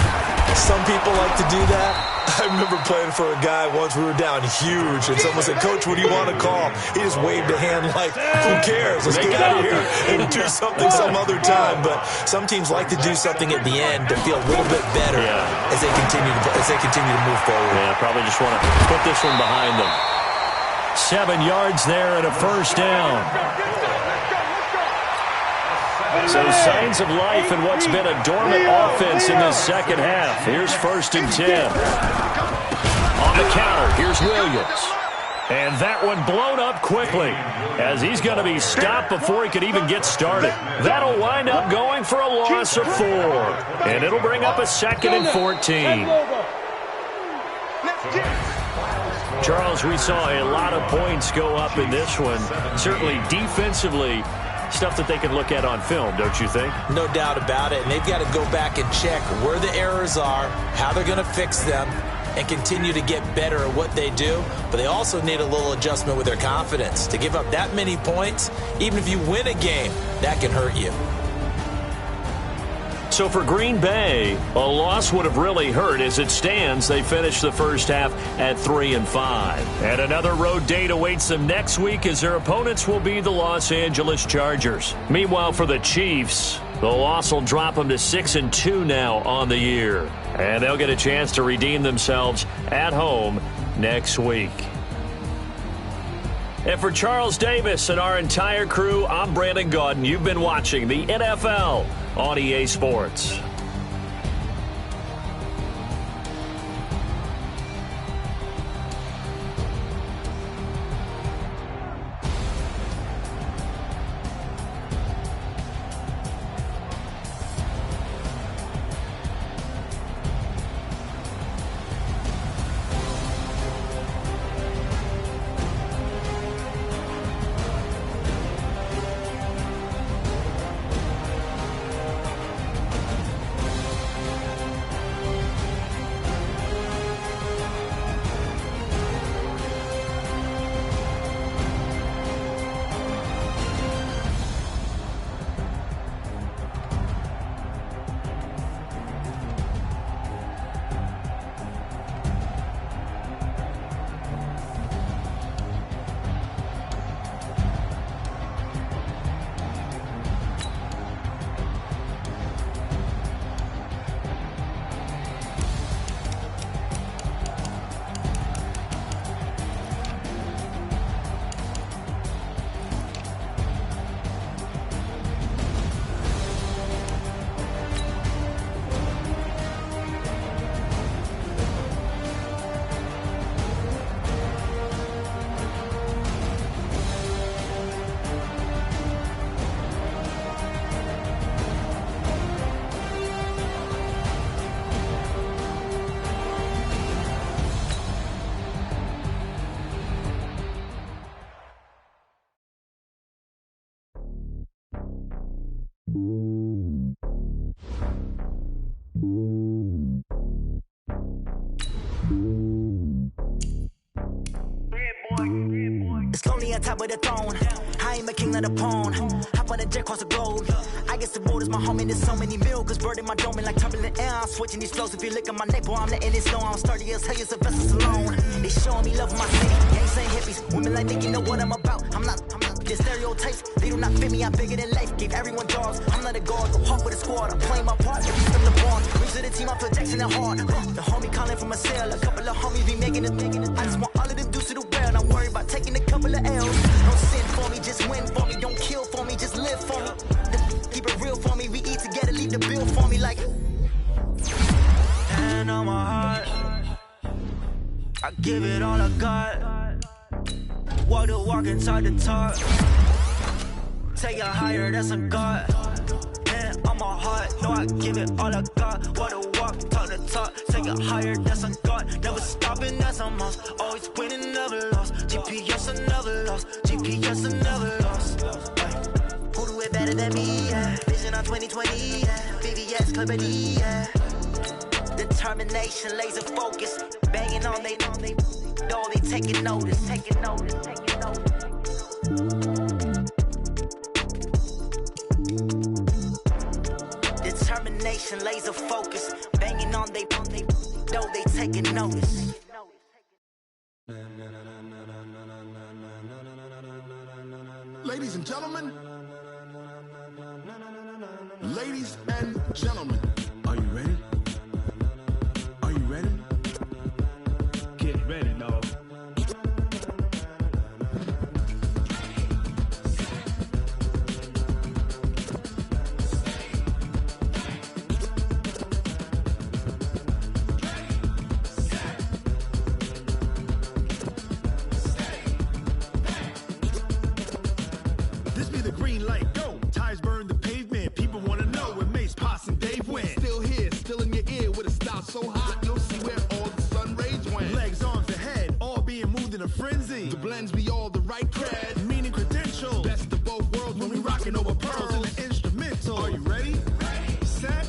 Some people like to do that. I remember playing for a guy once. We were down huge, and someone said, "Coach, what do you want to call?" He just waved a hand like, "Who cares? Let's get out of here and do something some other time." But some teams like to do something at the end to feel a little bit better as they continue to move forward. Yeah, probably just want to put this one behind them. 7 yards there and a 1st down. So signs of life in what's been a dormant offense in this second half. Here's 1st and 10. On the counter, here's Williams. And that one blown up quickly as he's going to be stopped before he could even get started. That'll wind up going for a loss of 4. And it'll bring up a 2nd and 14. Charles, we saw a lot of points go up in this one. Certainly defensively, stuff that they can look at on film, don't you think? No doubt about it. And they've got to go back and check where the errors are, how they're going to fix them, and continue to get better at what they do. But they also need a little adjustment with their confidence. To give up that many points, even if you win a game, that can hurt you. So for Green Bay, a loss would have really hurt. As it stands, they finished the first half at 3-5. And another road date awaits them next week as their opponents will be the Los Angeles Chargers. Meanwhile, for the Chiefs, the loss will drop them to 6-2 now on the year. And they'll get a chance to redeem themselves at home next week. And for Charles Davis and our entire crew, I'm Brandon Gaudin. You've been watching the NFL on EA Sports. It's lonely on top of the throne. I ain't a king of the pawn. Hop on a jet across the globe. I guess the road is my home and there's so many milk. Bird in my dome and like turbulent air. I'm switching these flows. If you look at my neck, boy, I'm letting it slow. I'm sturdy as hell, it's a vessel alone. They showing me love in my city. Ain't saying hippies. Women like me, you know what I'm about. I'm not the stereotypes. They do not fit me. I'm bigger than life. Gave everyone jobs. I'm not a guard. Go hard with a squad. I'm playing my part. Every step the bond. Reach to the team. I feel Jackson and hard. The homie calling from a cell. A couple of homies be making it. I just want all of them dudes to the well. Not worried about taking a couple of L's. Don't sin for me, just win for me. Don't kill for me, just live for me. Keep it real for me. We eat together, leave the bill for me like. Hand on my heart, I give it all I got. Walk the walk and talk the talk. Take it higher, that's a God. Hand on my heart, no, I give it all I got. Walk the walk, talk the talk. Take it higher, that's a God. Never stopping, that's a must. Always winning, never lost. GPS, I never lost. GPS, I never lost. Who do it better than me? Yeah. Vision on 2020. Yeah. VVS, Clippity. Yeah. Determination, laser focus. Banging on they door, they taking notice. Taking notice, taking notice. Determination, laser focus. Banging on they door, they taking notice. Ladies and gentlemen, ladies and gentlemen, are you ready? Are you ready? Get ready, dog. the green light go. Tires burn the pavement. People wanna know when Mace, Potts, and Dave win. Still here, still in your ear with a style so hot, you'll see where all the sun rays went. Legs, arms, and head, all being moved in a frenzy. The blends be all the right cred. Meaning credentials. Best of both worlds when we rockin' over pearls in the instrumental. Are you ready? Set.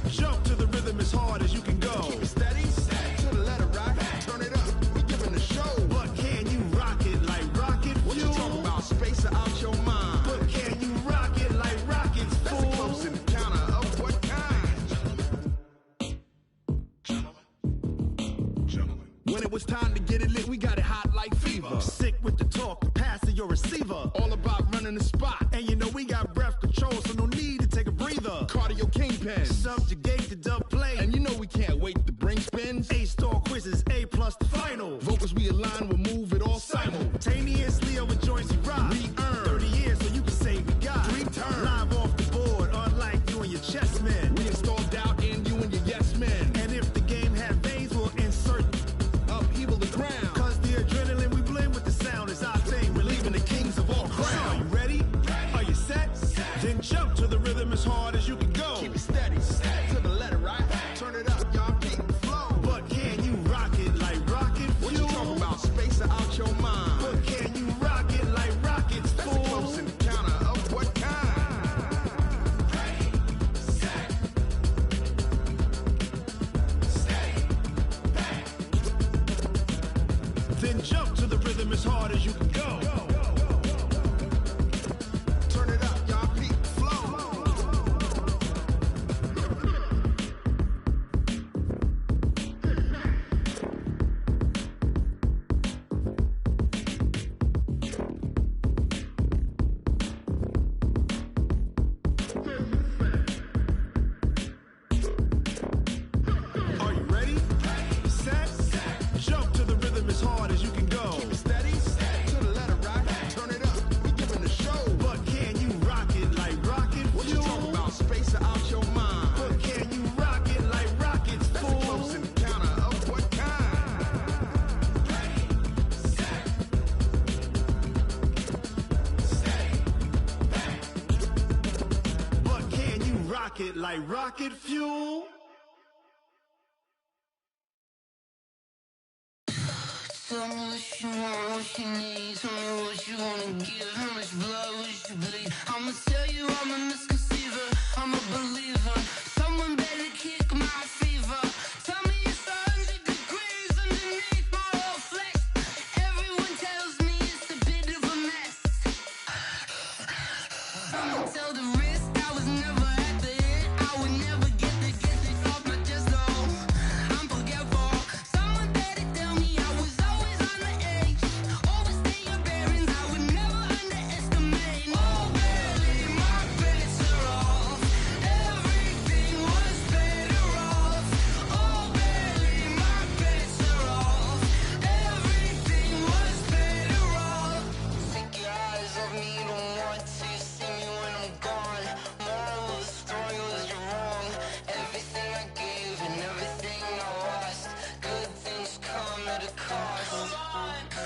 Jump to the rhythm as hard as you can go. Keep it steady, to the letter right. Turn it up, we giving the show. But can you rock it like rocket fuel? What you talking about? Space out your mind. But can you rock it like rockets, fool? That's a close encounter of what kind? Gentlemen. When it was time to get it lit, we got it hot like fever. Sick with the talk, passing your receiver. All about running the spot. And you know we got breath control, so no need to take a breather. Cardio kingpin. Subjugate the dub play. And you know we can't wait to bring spins. A-star quizzes, A+ the final. Vocals we align, we'll move it all simultaneously over joints we rock. We earn 30 years, so you can say we got 3 turns. Live off the board, unlike you and your chess men. We install doubt in you and your yes men. And if the game had veins, we'll insert upheaval the ground. Cause the adrenaline we blend with the sound is our thing. We're leaving the kings of all crowns. Are you ready? Are you set? Then jump to the rhythm as hard as you can go. Keep it steady, to the letter right. Turn it up, y'all keep the flow. But can you rock it like rocket fuel? What you talking about? Space out your mind. But can you rock it like rockets, That's fool? a close encounter of what kind? Ready, set, steady, bang. Then jump to the rhythm as hard as you can go. Turn it up, y'all keep the flow. Are you ready? Set. Jump to the rhythm as hard as you can go. Keep it steady, to the letter right. Turn it up, we giving the show. But can you rock it like rocket What you fuel? talking about? Space out your mind. But can you rock it like rockets, That's a fool? close encounter of what kind? Ready, set, steady, bang. But can you rock it like rocket fuel? Tell me what you want, what you need. Tell me what you wanna give. How much blood would you bleed? I'ma tell you I'm a misconceiver. I'm a believer. Someone better kick my fever. Tell me it's 100 degrees underneath my whole flesh. Everyone tells me it's a bit of a mess. I'ma tell the risk I was never at the end. I would never get it off my chest though. I'm forgetful. Someone better tell me I was always on the edge. Overstay your bearings, I would never underestimate. Oh baby, my credits are off. Everything was better off. Oh baby, my credits are off. Everything was better off. Take your eyes off me, you don't want to see me when I'm gone. Moral of the story was you're wrong. Everything I gave and everything I lost. Good things come at a cost.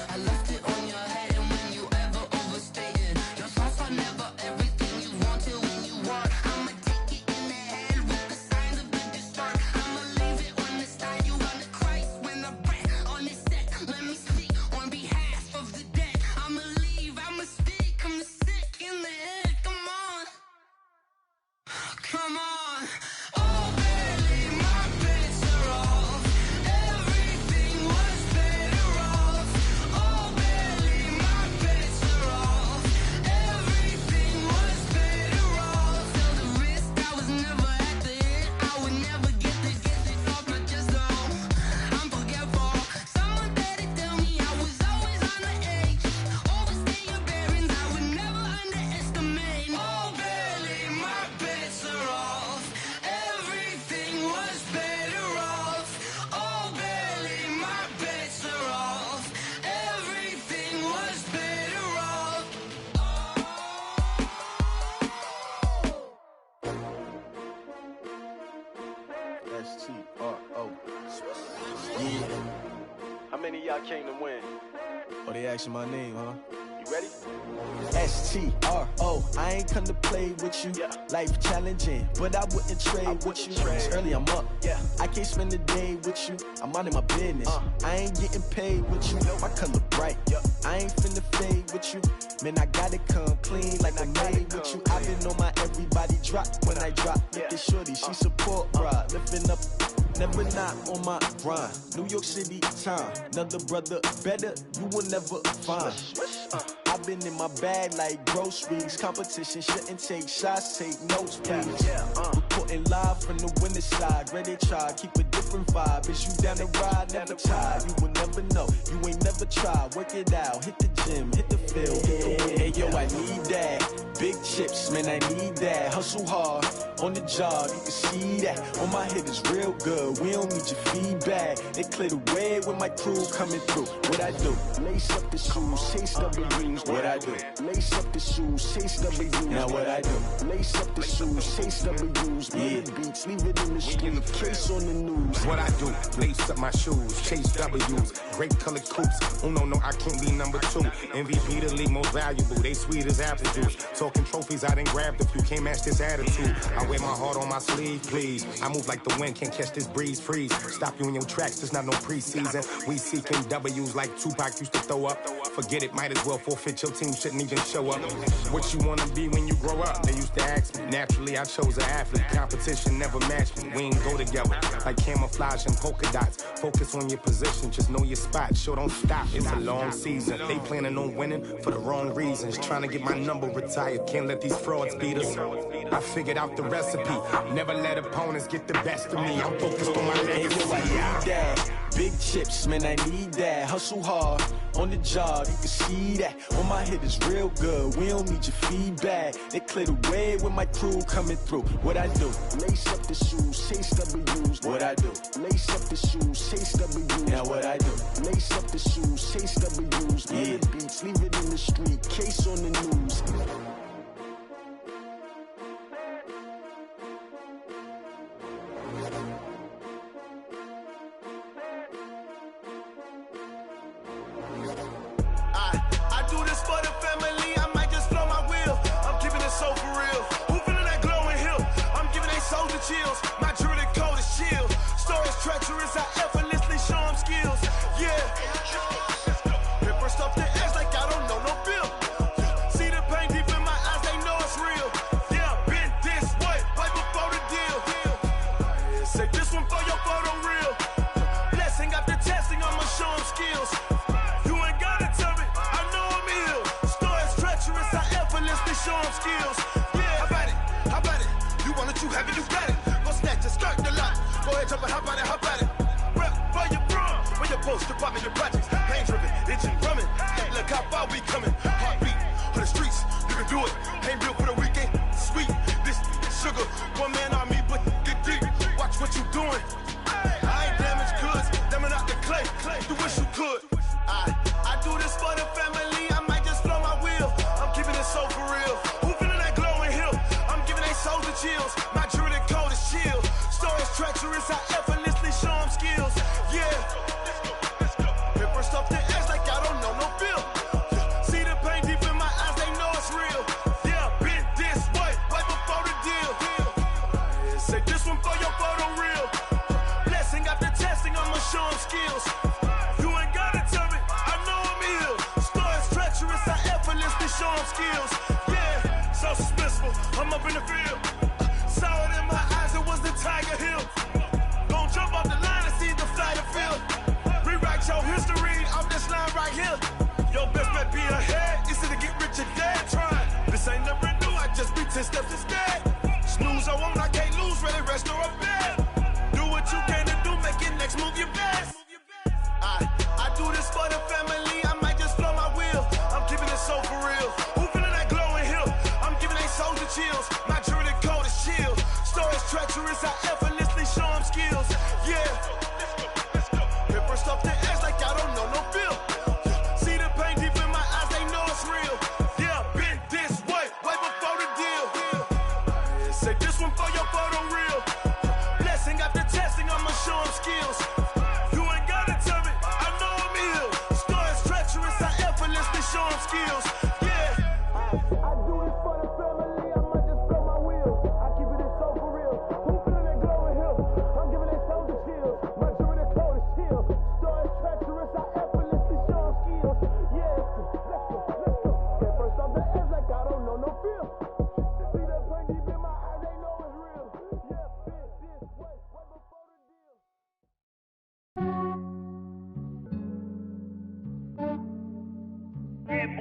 I left it on your head and when you ever overstated. Your thoughts are never everything you wanted when you want. I'ma take it in the head with the signs of the distort. I'ma leave it on the side. You want to Christ when I breath on this set. Let me speak on behalf of the dead. I'ma leave, I'ma speak. I'm sick in the head. Come on. Come on. Oh baby, my credits are off. Everything was better off. Oh baby, my credits are off. Everything was better off. Tell the risk I was never at the end. I would never get it off my chest though. I'm forgetful. Someone better tell me I was always on the edge. Overstay your bearings, I would never underestimate. Oh baby, my credits are off. Everything was better off. Oh baby, my credits are off. Everything was better off. S-T-R-O. How many of y'all came to win? Oh, they asking my name, huh? You STRO, I ain't come to play with you. Life challenging, but I wouldn't trade with you. It's early, I'm up. I can't spend the day with you. I'm minding my business. I ain't getting paid with you. My color bright. I ain't finna fade with you. Man, I gotta come clean like I made with you. I've been on my everybody drop when I drop. Look at shorty, she support ride. Lifting up, never not on my grind. New York City time, another brother better, you will never find. I've been in my bag like groceries. Competition shouldn't take shots, take notes, please. Reporting live from the winning side. Ready to try, keep a different vibe. Is you down the ride, never tired. You will never know, you ain't never tried. Work it out, hit the gym, hit the field, hit the win. Hey yo, I need that. Big chips, man, I need that. Hustle hard, on the job, you can see that. On my head is real good, we don't need your feedback. They clear the way with my crew coming through. What I do? Lace up the shoes, chase W's. What I do? Lace up the shoes, chase W's. Now what I do? Lace up the shoes, chase W's. Yeah. Beats, leave it in the street, case on the news. What I do? Lace up my shoes, chase W's. Great colored coops. Oh no, I can't be number 2. MVP the league most valuable. They sweet as apple juice. Talking trophies, I didn't grab the few. Can't match this attitude. I wear my heart on my sleeve, please. I move like the wind, can't catch this breeze, freeze. Stop you in your tracks, there's not no preseason. We seeking W's like Tupac used to throw up. Forget it, might as well forfeit. Your team shouldn't even show up. What you wanna be when you grow up? They used to ask me. Naturally, I chose an athlete. Competition never matched me. We ain't go together like camouflage and polka dots. Focus on your position, just know your spot. Sure, don't stop. It's a long season. They planning on winning for the wrong reasons. Trying to get my number retired. Can't let these frauds beat us. I figured out the recipe. Never let opponents get the best of me. I'm focused on my legacy. I need that. Big chips, man, I need that. Hustle hard, on the job, you can see that. On my head is real good, we don't need your feedback. They clear the way with my crew coming through. What I do? Lace up the shoes, chase W's. What I do? Lace up the shoes, chase W's. Now what I do? Lace up the shoes, chase W's. Yeah. Beats, leave it in the street, case on the news. I do this for the family, I might just blow my wheel. I'm keeping it so for real. Who feeling that glowing hill? I'm giving they soldier chills. My jewelry code is chill. Stories treacherous, I effortlessly show them skills. Yeah. Paper stuff the edge like I don't know no bill. See the pain deep in my eyes, they know it's real. Yeah, been this way, right before the deal. Say this one for your photo reel. Blessing after testing, I'ma show them skills. Show them skills. Yeah, how about it? You want it, you have it, you got it. Go snatch it, skirt the lot. Go ahead, jump it, how about it? Rep for your bro, for your post, department, your projects. Pain driven, itching, drumming. Hey, look how far we coming. Heartbeat on the streets, you can do it. Ain't built for the weekend. Sweet, this sugar, one man army, but get deep. Watch what you doing. I ain't damaged goods, damn out the clay. You wish you could. I do this for the family. I might just blow my wheel. I'm keeping it so for real. Who feeling that glowing hill? I'm giving they soldier chills. My jewelry code is chill. Stories treacherous, I effortlessly show them skills. Yeah. Paper stuff the edge like I don't know no bill. See the pain deep in my eyes, they know it's real. Yeah, been this way, right before the deal. Say this one for your photo reel. Blessing after testing, I'ma show them skills. You ain't gotta tell me, I know I'm ill. Stories treacherous, I effortlessly show them skills. Yeah, so suspenseful, I'm up in the field. Saw it in my eyes, it was the Tiger Hill. Gon' jump off the line and see the flight of field. Rewrite your history off this line right here. Your best bet be ahead, easy to get rich or dead trying. This ain't never new, I just be 10 steps instead. Snooze, I won't, I can't lose, ready, rest or a bed. Do what you can to do, make it next move your best. I do this for the family, I might just blow my wheel. I'm keeping it so for real. Who feeling that glowing hill? I'm giving they soldier chills. My jewelry code is chill. Stories treacherous, I effortlessly show them skills. Yeah. Paper stuff the edge like I don't know no bill. See the pain deep in my eyes, they know it's real. Yeah, been this way, right before the deal. Say this one for your photo reel. It's like I don't know no fear. See that pain deep in my eyes, they know it's real. Yeah, bitch, this way before the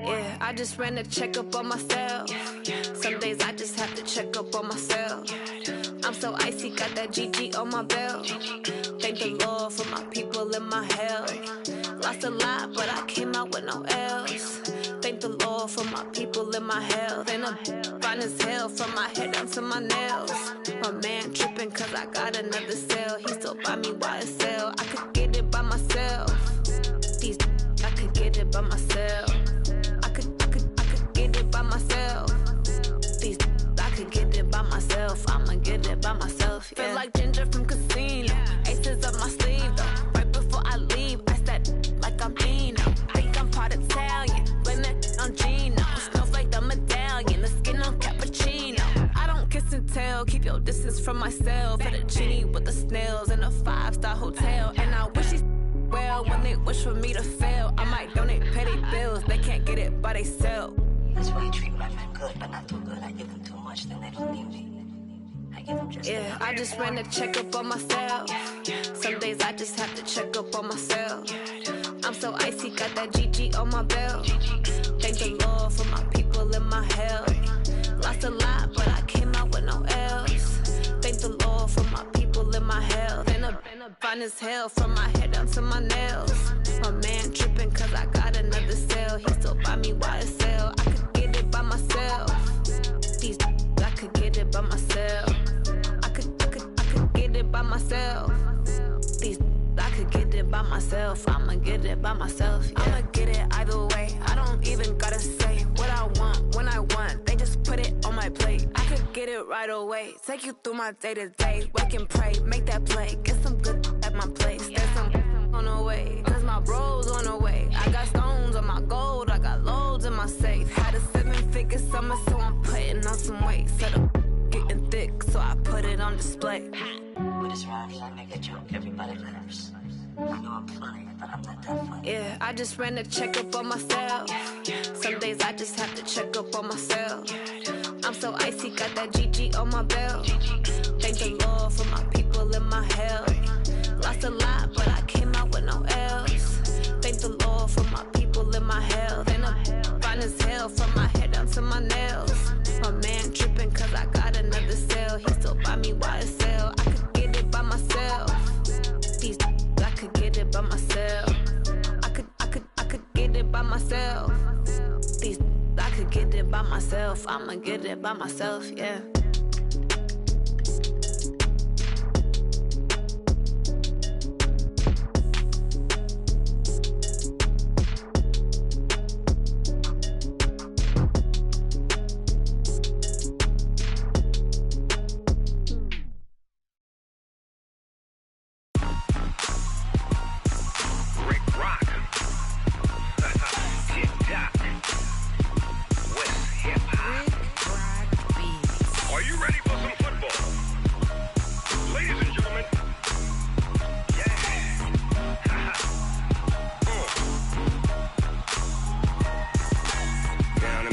deal. Yeah, I just ran a checkup on myself. Some days I just have to check up on myself. I'm so icy, got that GG on my belt. Thank the Lord for my people in my health. Lost a lot, but I came out with no L's. Thank the Lord for my people in my health. And I'm fine as hell from my head down to my nails. My man tripping cause I got another cell. He still buy me YSL. I could get it by myself. These I could get it by myself. I could get it by myself. These I could get it by myself. I'ma get it by myself. Yeah. Feel like Ginger from Casino. Aces up my sleeve though. Right before I leave, I said like I'm Dino. Think I'm part Italian. Blame it on Gino. Snowflake the medallion. The skin on cappuccino. I don't kiss and tell. Keep your distance from myself. For the genie with the snails in a 5-star hotel. And I wish he's well when they wish for me to fail. I might donate petty bills. They can't get it by themselves. That's why you treat my friend good, but not too good. I give them too much, then they don't need me. I give them just yeah, I just ran a checkup on myself. Some days I just have to check up on myself. I'm so icy, got that GG on my belt. Thank the Lord for my people in my health. Lost a lot, but I came out with no L's. Thank the Lord for my people in my health. And I'm fine as hell from my head down to my nails. My man tripping cause I got another cell. He still buy me YSL. I could get it by myself. These I could get it by myself. I could get it by myself. These I could get it by myself. I'ma get it by myself. Yeah. I'ma get it either way. I don't even gotta say what I want when I want. They just put it on my plate. I could get it right away. Take you through my day to day. Wake and pray, make that play. Get some good at my place. There's some on the way. Cause my bros on the way. I got stones on my gold. I got loads in my safe. Had a 7-figure summer, so I'm putting on some weight. Set up getting thick, so I put it on display. With this round here, I make a joke, everybody laughs. I know I'm funny, but I'm not that funny. Yeah, I just ran a checkup on myself. Some days I just have to check up on myself. I'm so icy, got that GG on my belt. Thank the Lord for my people in my health. Lost a lot, but I came out with no L's. Thank the Lord for my people in my health. And I'm fine as hell from my head down to my nails. My man tripping cause I got another cell. He still buy me YSL. I could get it by myself. These I could get it by myself. I could get it by myself. These I could get it by myself. I'ma get it by myself, yeah.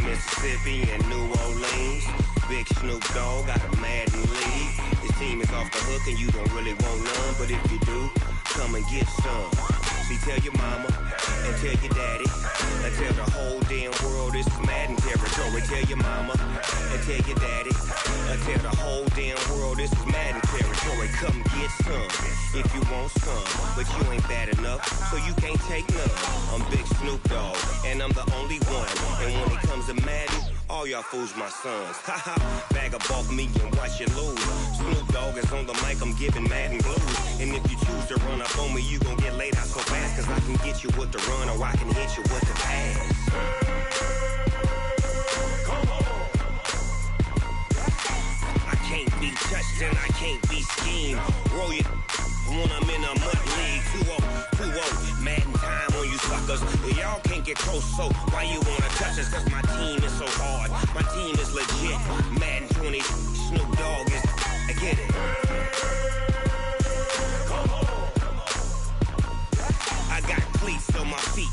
Mississippi and New Orleans. Big Snoop Dogg got a Madden league. His team is off the hook and you don't really want none, but if you do, come and get some. See, tell your mama and tell your daddy and tell the whole damn world this is Madden territory. Tell your mama and tell your daddy and tell the whole damn world this is Madden territory. Come get some if you want some, but you ain't bad enough, so you can't take none. I'm Big Snoop Dogg and I'm the only one. And when it comes to Madden, all y'all fools my sons. Haha, bag up off me and watch you lose. Snoop Dogg is on the mic, I'm giving Madden blues. And if you choose to run up on me, you gon' get laid out so fast. Cause I can get you with the run or I can hit you with the pass. Come on. I can't be touched and I can't be schemed. Roll your when I'm in a mud league. 2-0, Madden time on you suckers. Y'all can't get close, so why you wanna touch us? Cause my team is so hard, my team is legit. Madden 20, Snoop Dogg is, I get it. Come on. I got cleats on my feet,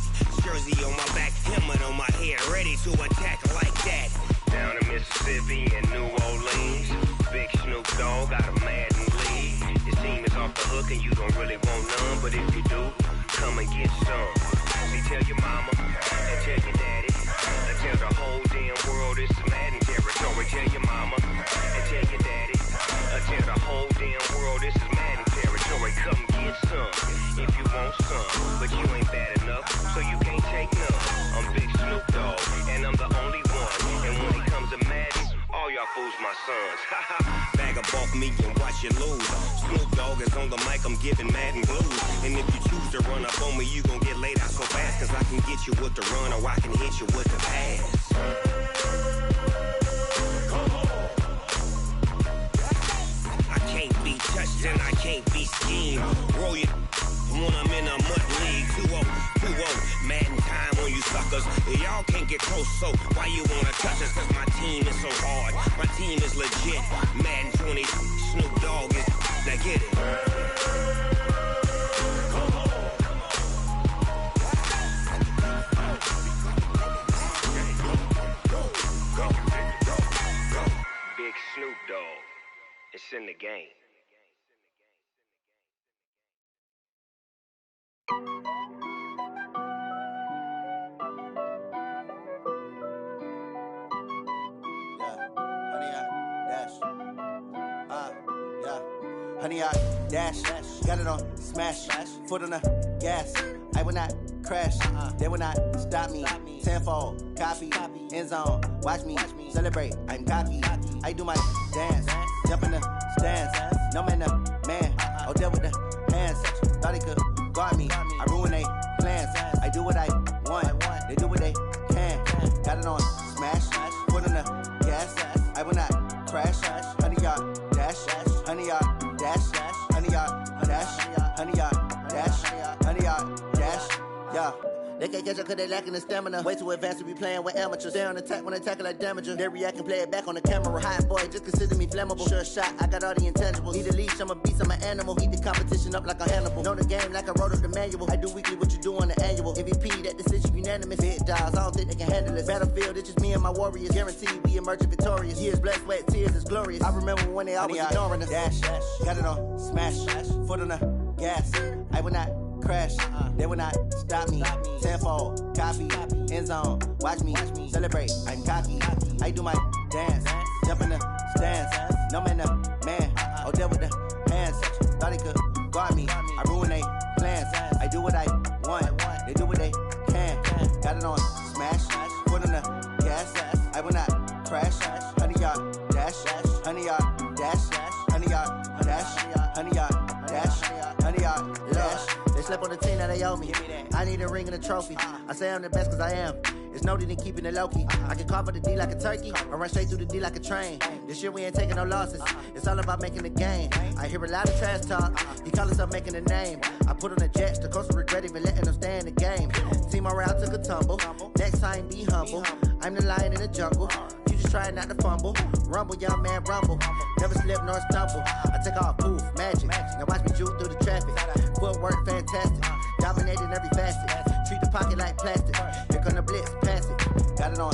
jersey on my back, helmet on my head, ready to attack like that. Down in Mississippi and New Orleans, Big Snoop Dogg got a Madden league. Your team is off the hook and you don't really want none, but if you do, come and get some. See, tell your mama and tell your daddy, and tell the whole damn world it's Madden territory. Tell your mama and tell your daddy, and tell the whole damn world this is Madden territory. Come get some if you want some, but you ain't bad enough, so you can't take none. I'm Big Snoop Dogg, and I'm the only one. And when it comes to Madden, all y'all fools my sons. Bag a bulk me and watch you lose. Snoop Dogg is on the mic, I'm giving Madden blues. And if you choose to run up on me, you gon' get laid out so fast, cause I can get you with the run or I can hit you with the pass. I can't be touched and I can't be schemed. Roll you when I'm in a mud league. 2-0, Madden time on you suckers. Y'all can't get close, so why you wanna touch us? Cause my team is so hard, my team is legit. Madden 20, Snoop Dogg is, now get it. Big Snoop Dogg, it's in the game. Honey, I dash, got it on smash, foot on the gas. I will not crash, they will not stop me. Tenfold, copy, end zone, watch me celebrate. I'm cocky, I do my dance, jump in the stands. No man, man, oh there with the hands. Thought he could guard me, I ruin they plans. I do what I want, they do what they can. Got it on smash, foot on the gas. I will not crash, honey, y'all dash, honey, y'all dash, honey, y'all dash, honey, y'all dash, honey, y'all dash, yeah. They can't catch up cause they lacking the stamina. Way too advanced to be playing with amateurs. They on attack when they tackle like damager. They react and play it back on the camera. Hot boy, just consider me flammable. Sure shot, I got all the intangibles. Need a leash, I'm a beast, I'm an animal. Eat the competition up like a Hannibal. Know the game like I wrote up the manual. I do weekly what you do on the annual. MVP, that decision unanimous. Big dogs, I don't think they can handle it. Battlefield, it's just me and my warriors. Guaranteed we emerge victorious. Years, blood, sweat, tears, it's glorious. I remember when they always ignoring us. Dash, got it on smash, foot on the gas. I will not crash, they will not stop me. Tenfold, copy, end zone, watch me celebrate. I'm cocky, I do my dance, jump in the stands. No man, man, oh there with the hands. Thought he could guard me, I ruin they plans. I do what I want, they do what they can. Got it on smash, foot on the gas. I will not crash, honey y'all dash, honey y'all dash, honey y'all dash, honey y'all dash, honey y'all dash. They slept on the team that they owe me. I need a ring and a trophy. I say I'm the best cause I am. It's no need in keeping it low-key. I can carve up the D like a turkey or run straight through the D like a train. This year we ain't taking no losses. It's all about making the game. I hear a lot of trash talk. He call himself making a name. I put on the Jets. The coach will regret even letting them stay in the game. Team morale took a tumble. Next time be humble. I'm the lion in the jungle. You just try not to fumble. Rumble, young man, rumble. Never slip nor stumble. I take off, poof, magic. Now watch me juke through the traffic. Footwork fantastic. Dominating every facet. Treat the pocket like plastic. Here come the blitz, pass it. Got it on